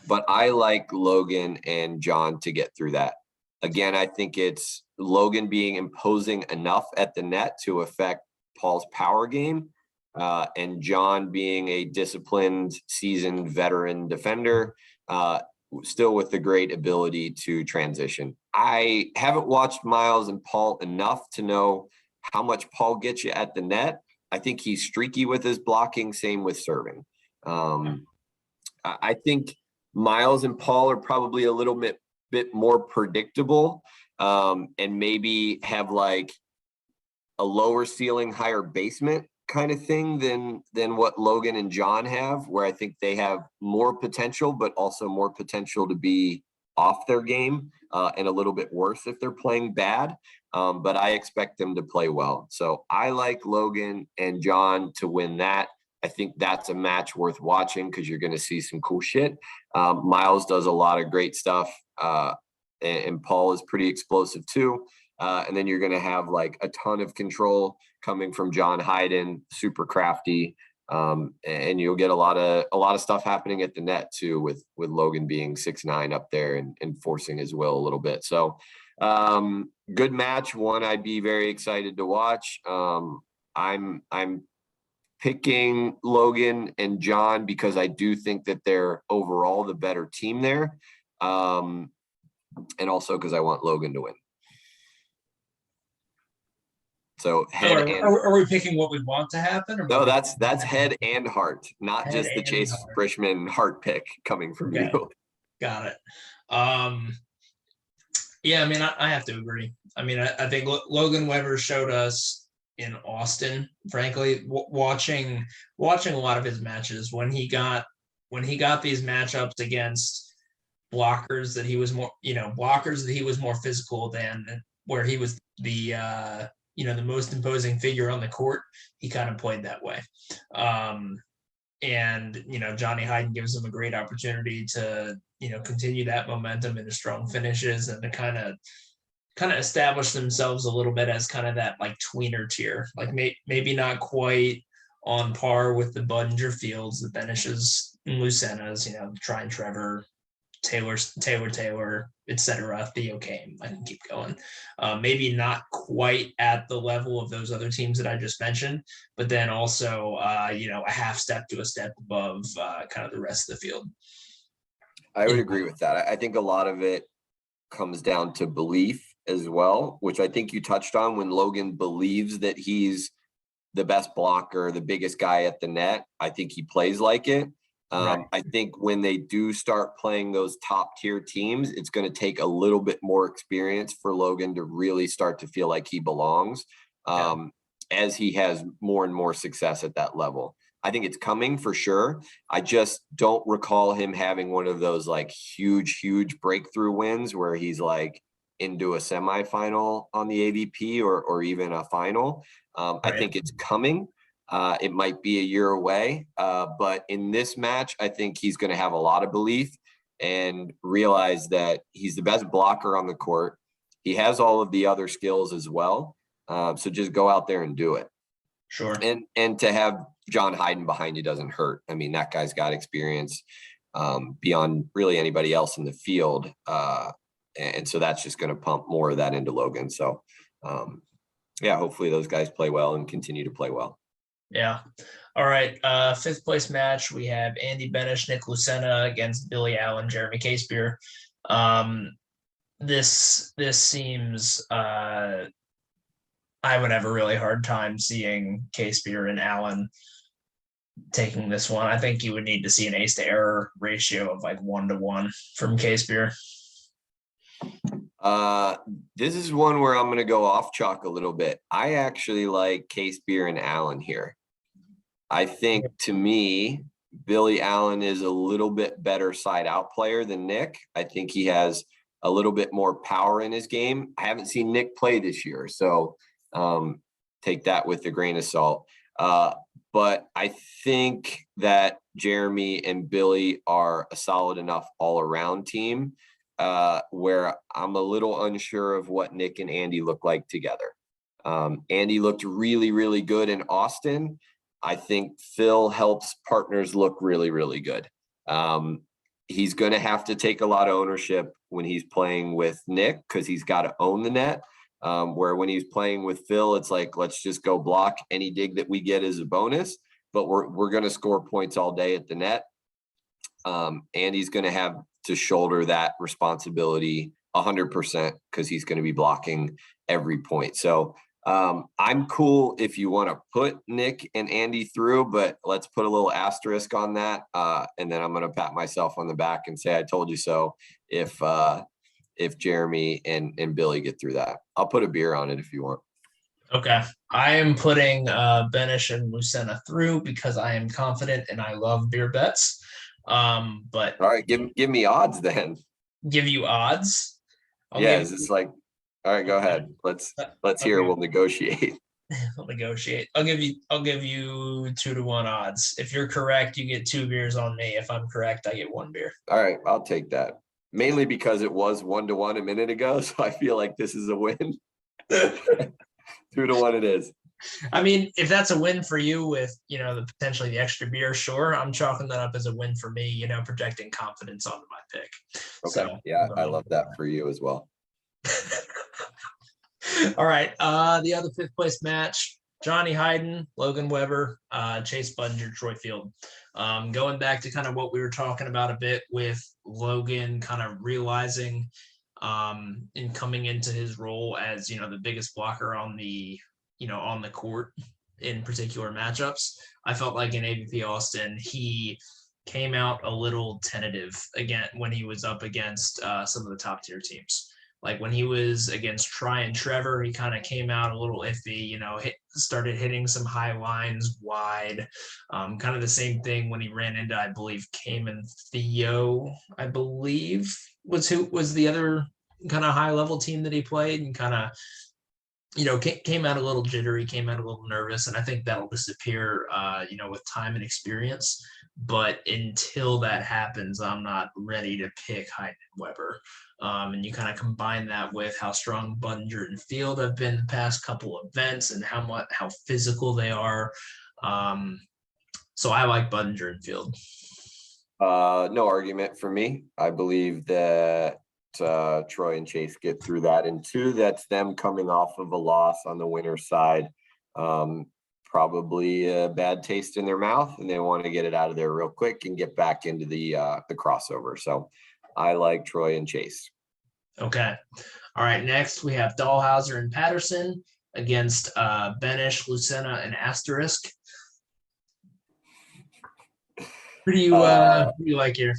But I like Logan and John to get through that. Again, I think it's Logan being imposing enough at the net to affect Paul's power game, and John being a disciplined, seasoned veteran defender, still with the great ability to transition. I haven't watched Miles and Paul enough to know how much Paul gets you at the net. I think he's streaky with his blocking, same with serving. I think Miles and Paul are probably a little bit more predictable, and maybe have like a lower ceiling, higher basement kind of thing than what Logan and John have, where I think they have more potential, but also more potential to be off their game, and a little bit worse if they're playing bad. But I expect them to play well. So I like Logan and John to win that. I think that's a match worth watching because you're going to see some cool shit. Miles does a lot of great stuff, and Paul is pretty explosive too. And then you're going to have like a ton of control coming from John Hayden, super crafty, and you'll get a lot of stuff happening at the net too, with Logan being 6'9" up there and forcing his will a little bit. So good match, one I'd be very excited to watch. I'm picking Logan and John because I do think that they're overall the better team there, and also because I want Logan to win. So are we picking what we want to happen? No, that's head and heart, not head just the Chase Frischman heart pick coming from you. Got it. Yeah, I mean, I have to agree. I mean, I think Logan Weber showed us in Austin, frankly, watching a lot of his matches when he got these matchups against blockers that he was more physical than, where he was the the most imposing figure on the court. He kind of played that way. And Johnny Hayden gives him a great opportunity to continue that momentum into strong finishes and to kind of establish themselves a little bit as kind of that like tweener tier, like maybe not quite on par with the Budinger Fields, the Benishes and Lucenas, Trine Trevor, Taylor, etc. Theo Kane. I can keep going. Maybe not quite at the level of those other teams that I just mentioned, but then also a half step to a step above kind of the rest of the field. I would agree with that. I think a lot of it comes down to belief as well, which I think you touched on. When Logan believes that he's the best blocker, the biggest guy at the net, I think he plays like it. Right. I think when they do start playing those top tier teams, it's going to take a little bit more experience for Logan to really start to feel like he belongs, as he has more and more success at that level. I think it's coming for sure. I just don't recall him having one of those like huge breakthrough wins where he's like into a semifinal on the AVP or even a final. Right. I think it's coming. It might be a year away, but in this match, I think he's going to have a lot of belief and realize that he's the best blocker on the court. He has all of the other skills as well. So just go out there and do it. Sure. And to have John Hayden behind you doesn't hurt. I mean, that guy's got experience beyond really anybody else in the field. And so that's just going to pump more of that into Logan. So, hopefully those guys play well and continue to play well. Yeah. All right. Fifth place match. We have Andy Benish, Nick Lucena against Billy Allen, Jeremy Casebeer. This seems I would have a really hard time seeing Casebeer and Allen taking this one. I think you would need to see an ace to error ratio of like 1-to-1 from Casebeer. This is one where I'm going to go off chalk a little bit. I actually like Casebeer and Allen here. I think, to me, Billy Allen is a little bit better side out player than Nick. I think he has a little bit more power in his game. I haven't seen Nick play this year, so take that with a grain of salt. But I think that Jeremy and Billy are a solid enough all-around team where I'm a little unsure of what Nick and Andy look like together. Andy looked really, really good in Austin. I think Phil helps partners look really, really good. He's going to have to take a lot of ownership when he's playing with Nick because he's got to own the net. Where when he's playing with Phil, it's like, let's just go block. Any dig that we get is a bonus, but we're going to score points all day at the net. Andy's going to have to shoulder that responsibility 100% because he's going to be blocking every point. So I'm cool if you want to put Nick and Andy through, but let's put a little asterisk on that. And then I'm going to pat myself on the back and say, I told you so. If Jeremy and Billy get through that, I'll put a beer on it if you want. Okay. I am putting Benish and Lucena through because I am confident and I love beer bets. But all right, give me odds then. Give you odds? Is this like, all right, go ahead. Let's hear. We'll negotiate. We'll negotiate. I'll give you 2-1 odds. If you're correct, you get 2 beers on me. If I'm correct, I get 1 beer. All right, I'll take that. Mainly because it was 1-1 a minute ago, so I feel like this is a win. 2-1 it is. I mean, if that's a win for you with, potentially the extra beer, sure. I'm chalking that up as a win for me, projecting confidence onto my pick. Okay. So, yeah, I love that for you as well. All right. The other 5th place match, Johnny Hayden, Logan Weber, Chase Budinger, Troy Field. Going back to kind of what we were talking about a bit with Logan kind of realizing in coming into his role as, the biggest blocker on the court in particular matchups. I felt like in AVP Austin, he came out a little tentative again when he was up against some of the top tier teams. Like when he was against Try and Trevor, he kind of came out a little iffy, started hitting some high lines wide. Kind of the same thing when he ran into, I believe, Cayman Theo, I believe, was the other kind of high level team that he played, and kind of, came out a little jittery, came out a little nervous. And I think that'll disappear, with time and experience. But until that happens, I'm not ready to pick Hayden and Weber. And you kind of combine that with how strong Budinger and Field have been the past couple events and how physical they are. So I like Budinger and Field. No argument for me. I believe that Troy and Chase get through that. And 2, that's them coming off of a loss on the winner's side. Probably a bad taste in their mouth, and they want to get it out of there real quick and get back into the crossover. So I like Troy and Chase. Okay. All right. Next, we have Dahlhauser and Patterson against Benish, Lucena, and Asterisk. Who do you like here?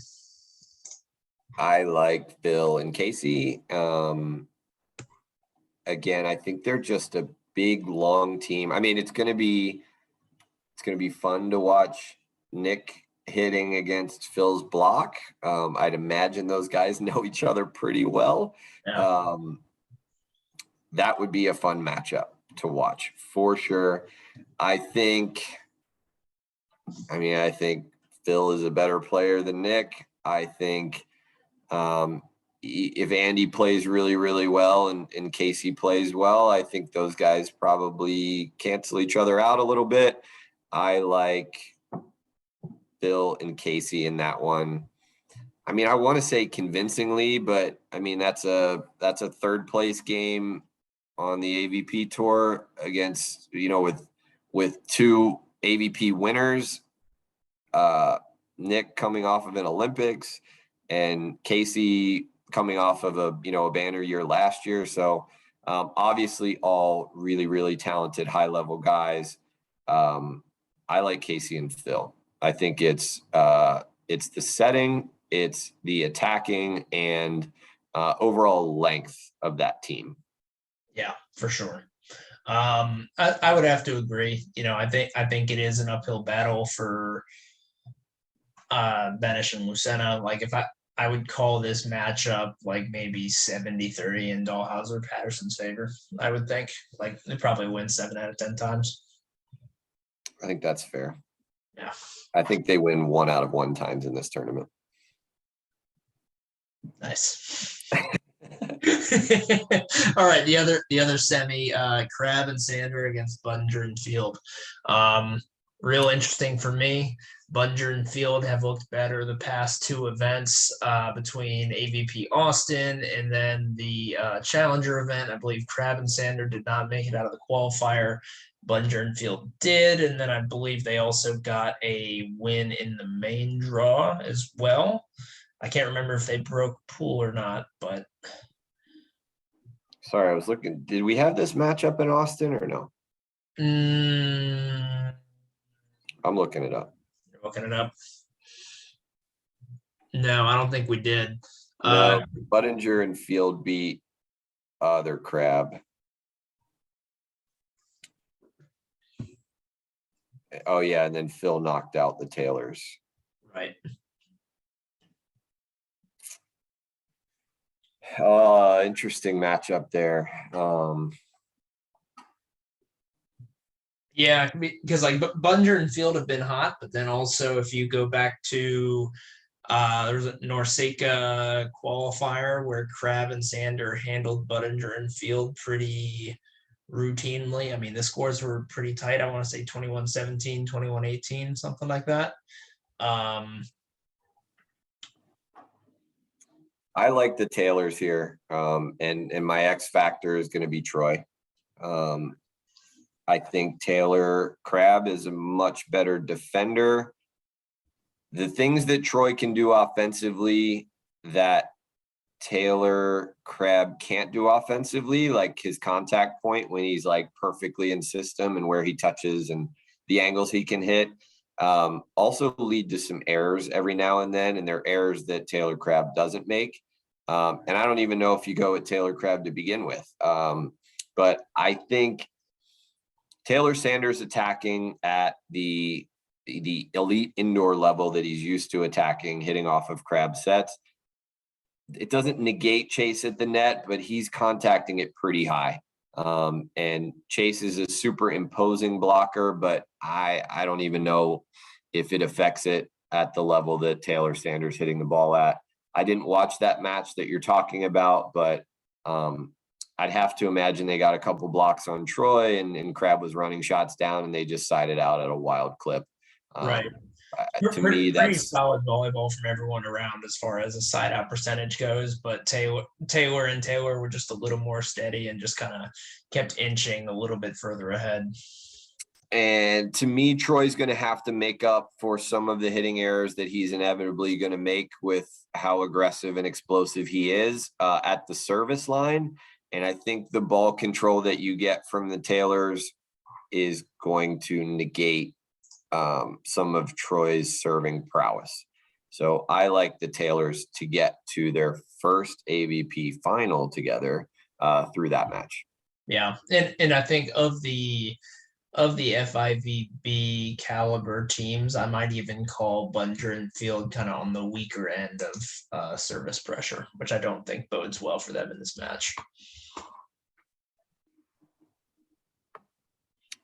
I like Bill and Casey. Again, I think they're just a big, long team. I mean, it's going to be fun to watch Nick hitting against Phil's block. I'd imagine those guys know each other pretty well. Yeah. That would be a fun matchup to watch for sure. I think Phil is a better player than Nick. I think if Andy plays really, really well and Casey plays well, I think those guys probably cancel each other out a little bit. I like Bill and Casey in that one. I mean, I want to say convincingly, but I mean, that's a 3rd place game on the AVP tour against, with 2 AVP winners, Nick coming off of an Olympics and Casey coming off of a banner year last year. So obviously all really, really talented high level guys. I like Casey and Phil. I think it's the setting, it's the attacking and overall length of that team. Yeah, for sure. I would have to agree. I think it is an uphill battle for Benish and Lucena. Like if I would call this matchup like maybe 70-30 in Dahlhauser Patterson's favor. I would think like they probably win 7 out of 10 times. I think that's fair. Yeah. I think they win 1 out of 1 times in this tournament. Nice. All right, the other semi, Crab and Sander against Bunger and Field. Real interesting for me. Bunger and Field have looked better the past 2 events between AVP Austin and then the Challenger event. I believe Crab and Sander did not make it out of the qualifier. Bunger and Field did, and then I believe they also got a win in the main draw as well. I can't remember if they broke pool or not, but sorry, I was looking. Did we have this matchup in Austin or no? I'm looking it up. You're looking it up. No, I don't think we did. No, Buttinger and Field beat their Crab. Oh yeah, and then Phil knocked out the Taylors. Right. Interesting matchup there. Yeah, because like Bunger and Field have been hot, but then also if you go back to there's a Norseca qualifier where Crab and Sander handled Buttinger and Field pretty routinely. I mean, the scores were pretty tight. I want to say 21-17, 21-18, something like that. I like the Taylors here, and my X factor is going to be Troy. I think Taylor Crab is a much better defender. The things that Troy can do offensively that Taylor Crab can't do offensively, like his contact point when he's like perfectly in system and where he touches and the angles he can hit, also lead to some errors every now and then, and they're errors that Taylor Crab doesn't make. And I don't even know if you go with Taylor Crab to begin with. But I think Taylor Sanders attacking at the elite indoor level that he's used to attacking, hitting off of Crab sets. It doesn't negate Chase at the net, but he's contacting it pretty high. And Chase is a super imposing blocker, but I don't even know if it affects it at the level that Taylor Sanders hitting the ball at. I didn't watch that match that you're talking about, but I'd have to imagine they got a couple blocks on Troy and Crab was running shots down and they just sided out at a wild clip. Right. To me, pretty that's solid volleyball from everyone around as far as a side out percentage goes. But Taylor were just a little more steady and just kind of kept inching a little bit further ahead. And to me, Troy's going to have to make up for some of the hitting errors that he's inevitably going to make with how aggressive and explosive he is at the service line. And I think the ball control that you get from the Taylors is going to negate some of Troy's serving prowess. So I like the Taylors to get to their first AVP final together through that match. Yeah. And I think of the FIVB caliber teams, I might even call Bunger and Field kind of on the weaker end of service pressure, which I don't think bodes well for them in this match.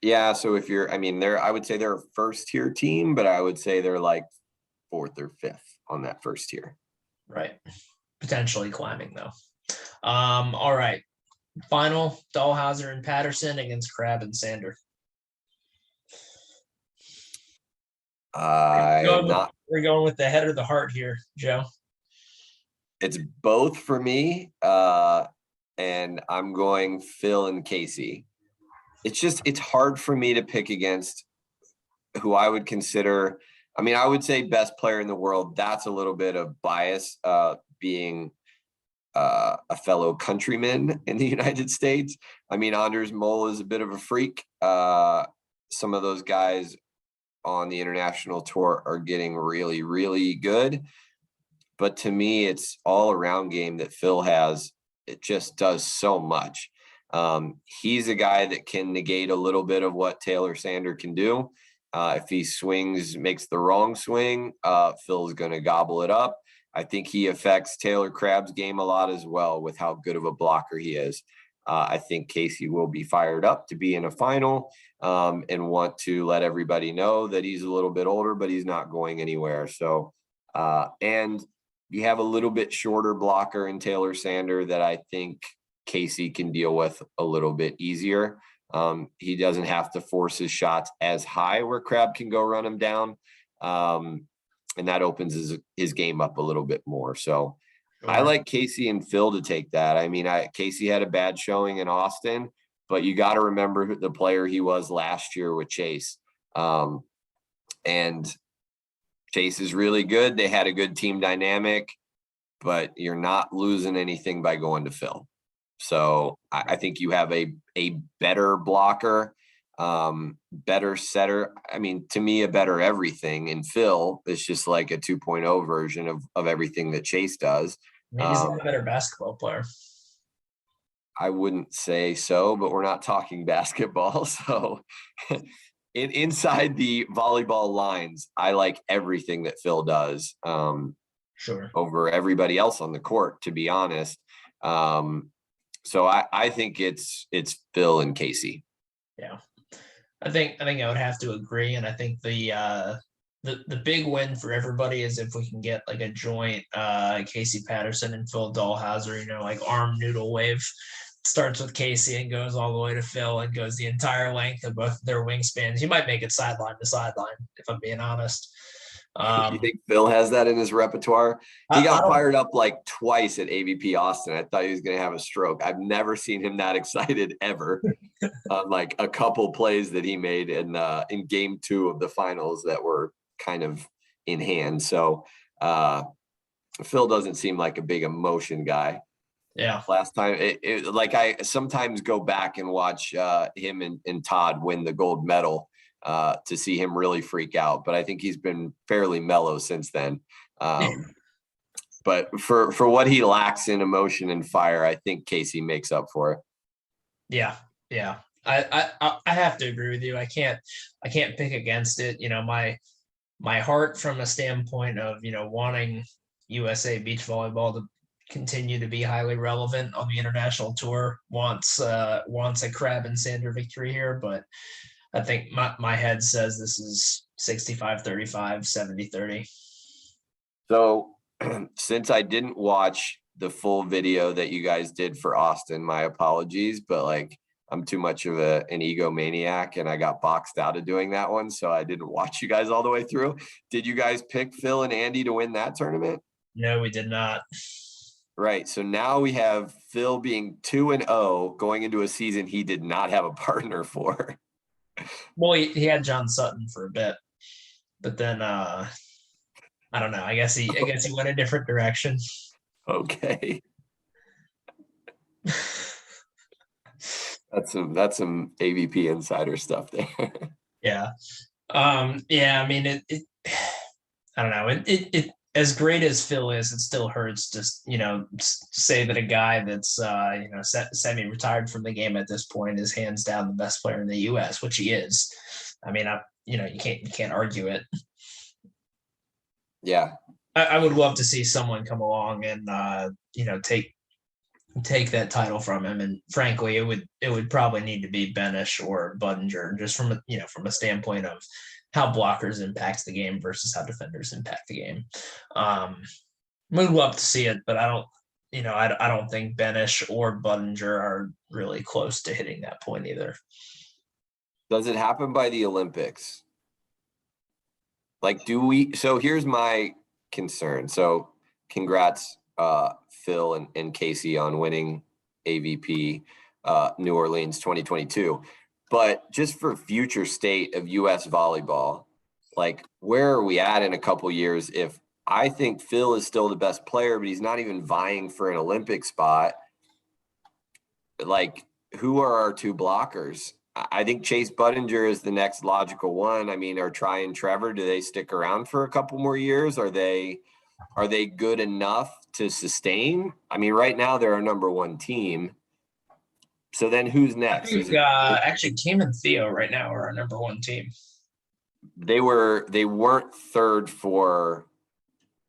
Yeah, so if you're, I mean, I would say they're a first tier team, but I would say they're like 4th or 5th on that first tier. Right. Potentially climbing though. All right. Final, Dahlhauser and Patterson against Crab and Sander. We're going with the head or the heart here, Joe. It's both for me, and I'm going Phil and Casey. It's hard for me to pick against who I would consider. I mean, I would say best player in the world. That's a little bit of bias, being a fellow countryman in the United States. I mean, Anders Mole is a bit of a freak. Some of those guys on the international tour are getting really, really good. But to me, it's all around game that Phil has. It just does so much. He's a guy that can negate a little bit of what Taylor Sander can do. If he makes the wrong swing, Phil's going to gobble it up. I think he affects Taylor Crabb's game a lot as well with how good of a blocker he is. I think Casey will be fired up to be in a final and want to let everybody know that he's a little bit older, but he's not going anywhere. So, and you have a little bit shorter blocker in Taylor Sander that I think Casey can deal with a little bit easier. He doesn't have to force his shots as high where Crabb can go run him down. And that opens his game up a little bit more. So I like Casey and Phil to take that. I mean, Casey had a bad showing in Austin, but you got to remember the player he was last year with Chase. And Chase is really good. They had a good team dynamic, but you're not losing anything by going to Phil. So I think you have a better blocker, better setter. I mean, to me, a better everything. And Phil is just like a 2.0 version of everything that Chase does. Maybe he's a better basketball player. I wouldn't say so, but we're not talking basketball. So inside the volleyball lines, I like everything that Phil does over everybody else on the court, to be honest. So I think it's Phil and Casey. Yeah, I think I would have to agree, and I think the big win for everybody is if we can get like a joint Casey Patterson and Phil Dahlhauser, like arm noodle wave. Starts with Casey and goes all the way to Phil and goes the entire length of both their wingspans. You might make it sideline to sideline, if I'm being honest. You think Phil has that in his repertoire? He got fired up like twice at AVP Austin. I thought he was going to have a stroke. I've never seen him that excited ever. Like a couple plays that he made in game 2 of the finals that were kind of in hand. So Phil doesn't seem like a big emotion guy. Yeah. Last time, I sometimes go back and watch him and Todd win the gold medal. To see him really freak out, but I think he's been fairly mellow since then. But for what he lacks in emotion and fire, I think Casey makes up for it. Yeah. I have to agree with you. I can't pick against it. My heart from a standpoint of wanting USA beach volleyball to continue to be highly relevant on the international tour wants a Crabb and Sander victory here, but I think my head says this is 65-35, 70-30. So since I didn't watch the full video that you guys did for Austin, my apologies, but I'm too much of an egomaniac and I got boxed out of doing that one. So I didn't watch you guys all the way through. Did you guys pick Phil and Andy to win that tournament? No, we did not. Right. So now we have Phil being 2-0 going into a season he did not have a partner for. Well, he had John Sutton for a bit, but then I don't know. I guess he went a different direction. Okay. That's some AVP insider stuff there. Yeah. Yeah. I mean, it I don't know. It as great as Phil is, it still hurts to say that a guy that's semi-retired from the game at this point is hands down the best player in the U.S., which he is. I mean, you can't argue it. Yeah, I would love to see someone come along and take that title from him. And frankly, it would probably need to be Benish or Budinger, just from a standpoint of how blockers impact the game versus how defenders impact the game. We'd love to see it, but I don't think Benish or Budinger are really close to hitting that point either. Does it happen by the Olympics? So here's my concern. So congrats, Phil and Casey on winning AVP New Orleans 2022. But just for future state of U.S. volleyball, where are we at in a couple years? If I think Phil is still the best player, but he's not even vying for an Olympic spot, who are our two blockers? I think Chase Budinger is the next logical one. I mean, are Try and Trevor, do they stick around for a couple more years? Are they good enough to sustain? I mean, right now they're our number one team. So then who's next? I think actually Cam and Theo right now are our number one team. They weren't third for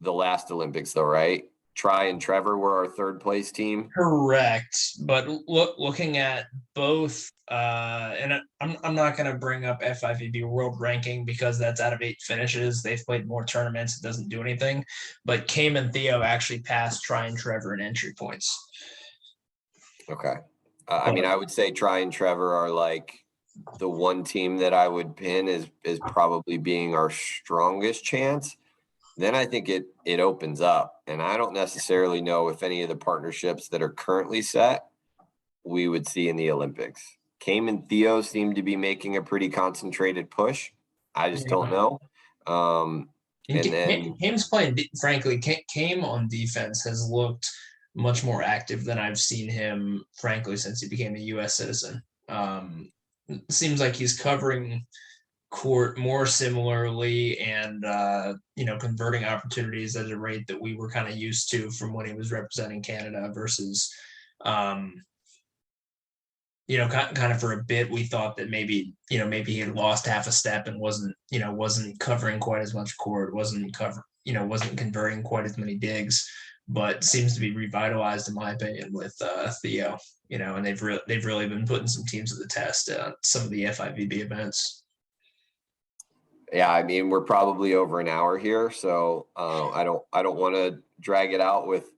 the last Olympics though, right? Try and Trevor were our third place team. Correct, but looking at both, and I'm not going to bring up FIVB world ranking because that's out of 8 finishes. They've played more tournaments; it doesn't do anything. But Cam and Theo actually passed Try and Trevor in entry points. Okay, I mean, I would say Try and Trevor are like the one team that I would pin is probably being our strongest chance. Then I think it opens up, and I don't necessarily know if any of the partnerships that are currently set we would see in the Olympics. Cam and Theo seem to be making a pretty concentrated push. I just don't know. And then Came's playing, frankly, Cam on defense has looked much more active than I've seen him, frankly, since he became a U.S. citizen. Seems like he's covering court more similarly and converting opportunities at a rate that we were kind of used to from when he was representing Canada versus kind of for a bit we thought that maybe he had lost half a step and wasn't covering quite as much court, wasn't converting quite as many digs, but seems to be revitalized in my opinion with Theo, and they've really been putting some teams to the test at some of the FIVB events. Yeah, I mean, we're probably over an hour here, so I don't want to drag it out with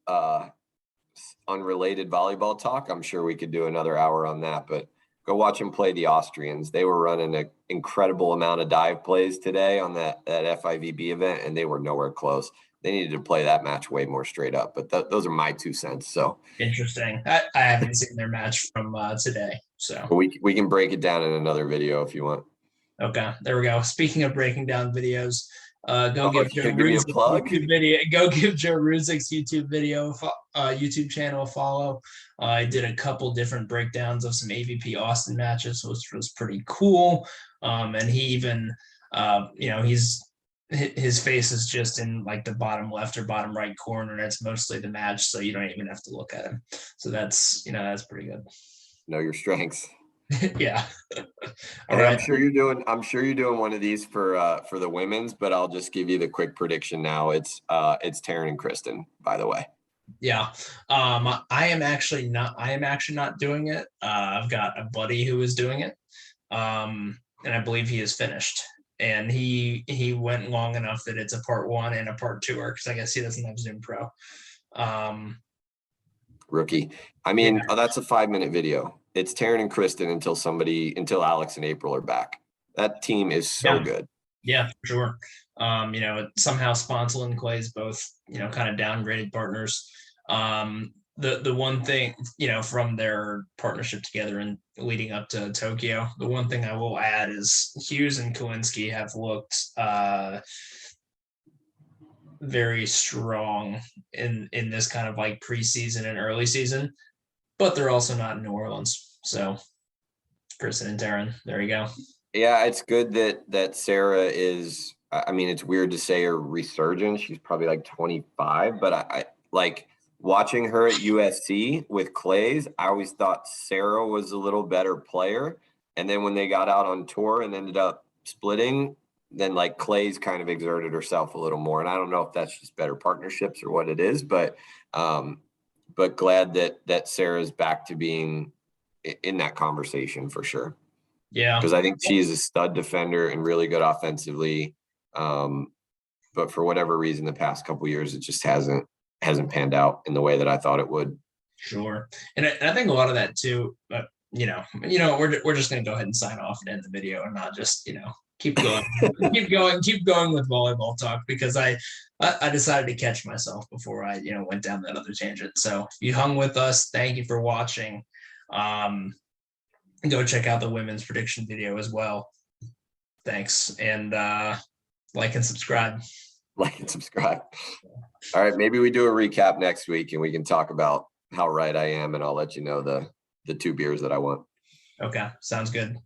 unrelated volleyball talk. I'm sure we could do another hour on that, but go watch them play the Austrians. They were running an incredible amount of dive plays today on that FIVB event, and they were nowhere close. They needed to play that match way more straight up, but those are my 2 cents. So interesting. I haven't seen their match from today, so we can break it down in another video if you want. Okay, there we go. Speaking of breaking down videos, go give Joe Ruzik's YouTube video. Go give Joe Ruzik's YouTube channel a follow. I did a couple different breakdowns of some AVP Austin matches, which was pretty cool. And he even, his face is just in like the bottom left or bottom right corner. And it's mostly the match, so you don't even have to look at him. So that's pretty good. Know your strengths. Yeah. All right. I'm sure you're doing one of these for the women's, but I'll just give you the quick prediction now. It's Taryn and Kristen, by the way. Yeah. I am actually not doing it. I've got a buddy who is doing it. And I believe he is finished. And he went long enough that it's a part 1 and a part 2, because I guess he doesn't have Zoom Pro. Rookie. I mean, that's a 5-minute video. It's Taryn and Kristen until Alex and April are back. That team is so good. Yeah, for sure. Somehow Sponsel and Clay's both, kind of downgraded partners. The one thing, from their partnership together and leading up to Tokyo, the one thing I will add is Hughes and Kowinski have looked very strong in this kind of like preseason and early season, but they're also not in New Orleans. So Kristen and Taryn, there you go. Yeah, it's good that Sarah is, I mean, it's weird to say her resurgence. She's probably like 25, but I like watching her at USC with Clay's. I always thought Sarah was a little better player. And then when they got out on tour and ended up splitting, then like Clay's kind of exerted herself a little more. And I don't know if that's just better partnerships or what it is, but glad that Sarah's back to being in that conversation for sure. Yeah. Because I think she's a stud defender and really good offensively. But for whatever reason, the past couple of years, it just hasn't panned out in the way that I thought it would. Sure. And I think a lot of that too, but we're just going to go ahead and sign off and end the video and not just, keep going with volleyball talk, because I decided to catch myself before I, went down that other tangent. So if you hung with us, thank you for watching. Go check out the women's prediction video as well. Thanks. And like and subscribe. Like and subscribe. All right. Maybe we do a recap next week and we can talk about how right I am, and I'll let you know the 2 beers that I want. Okay. Sounds good.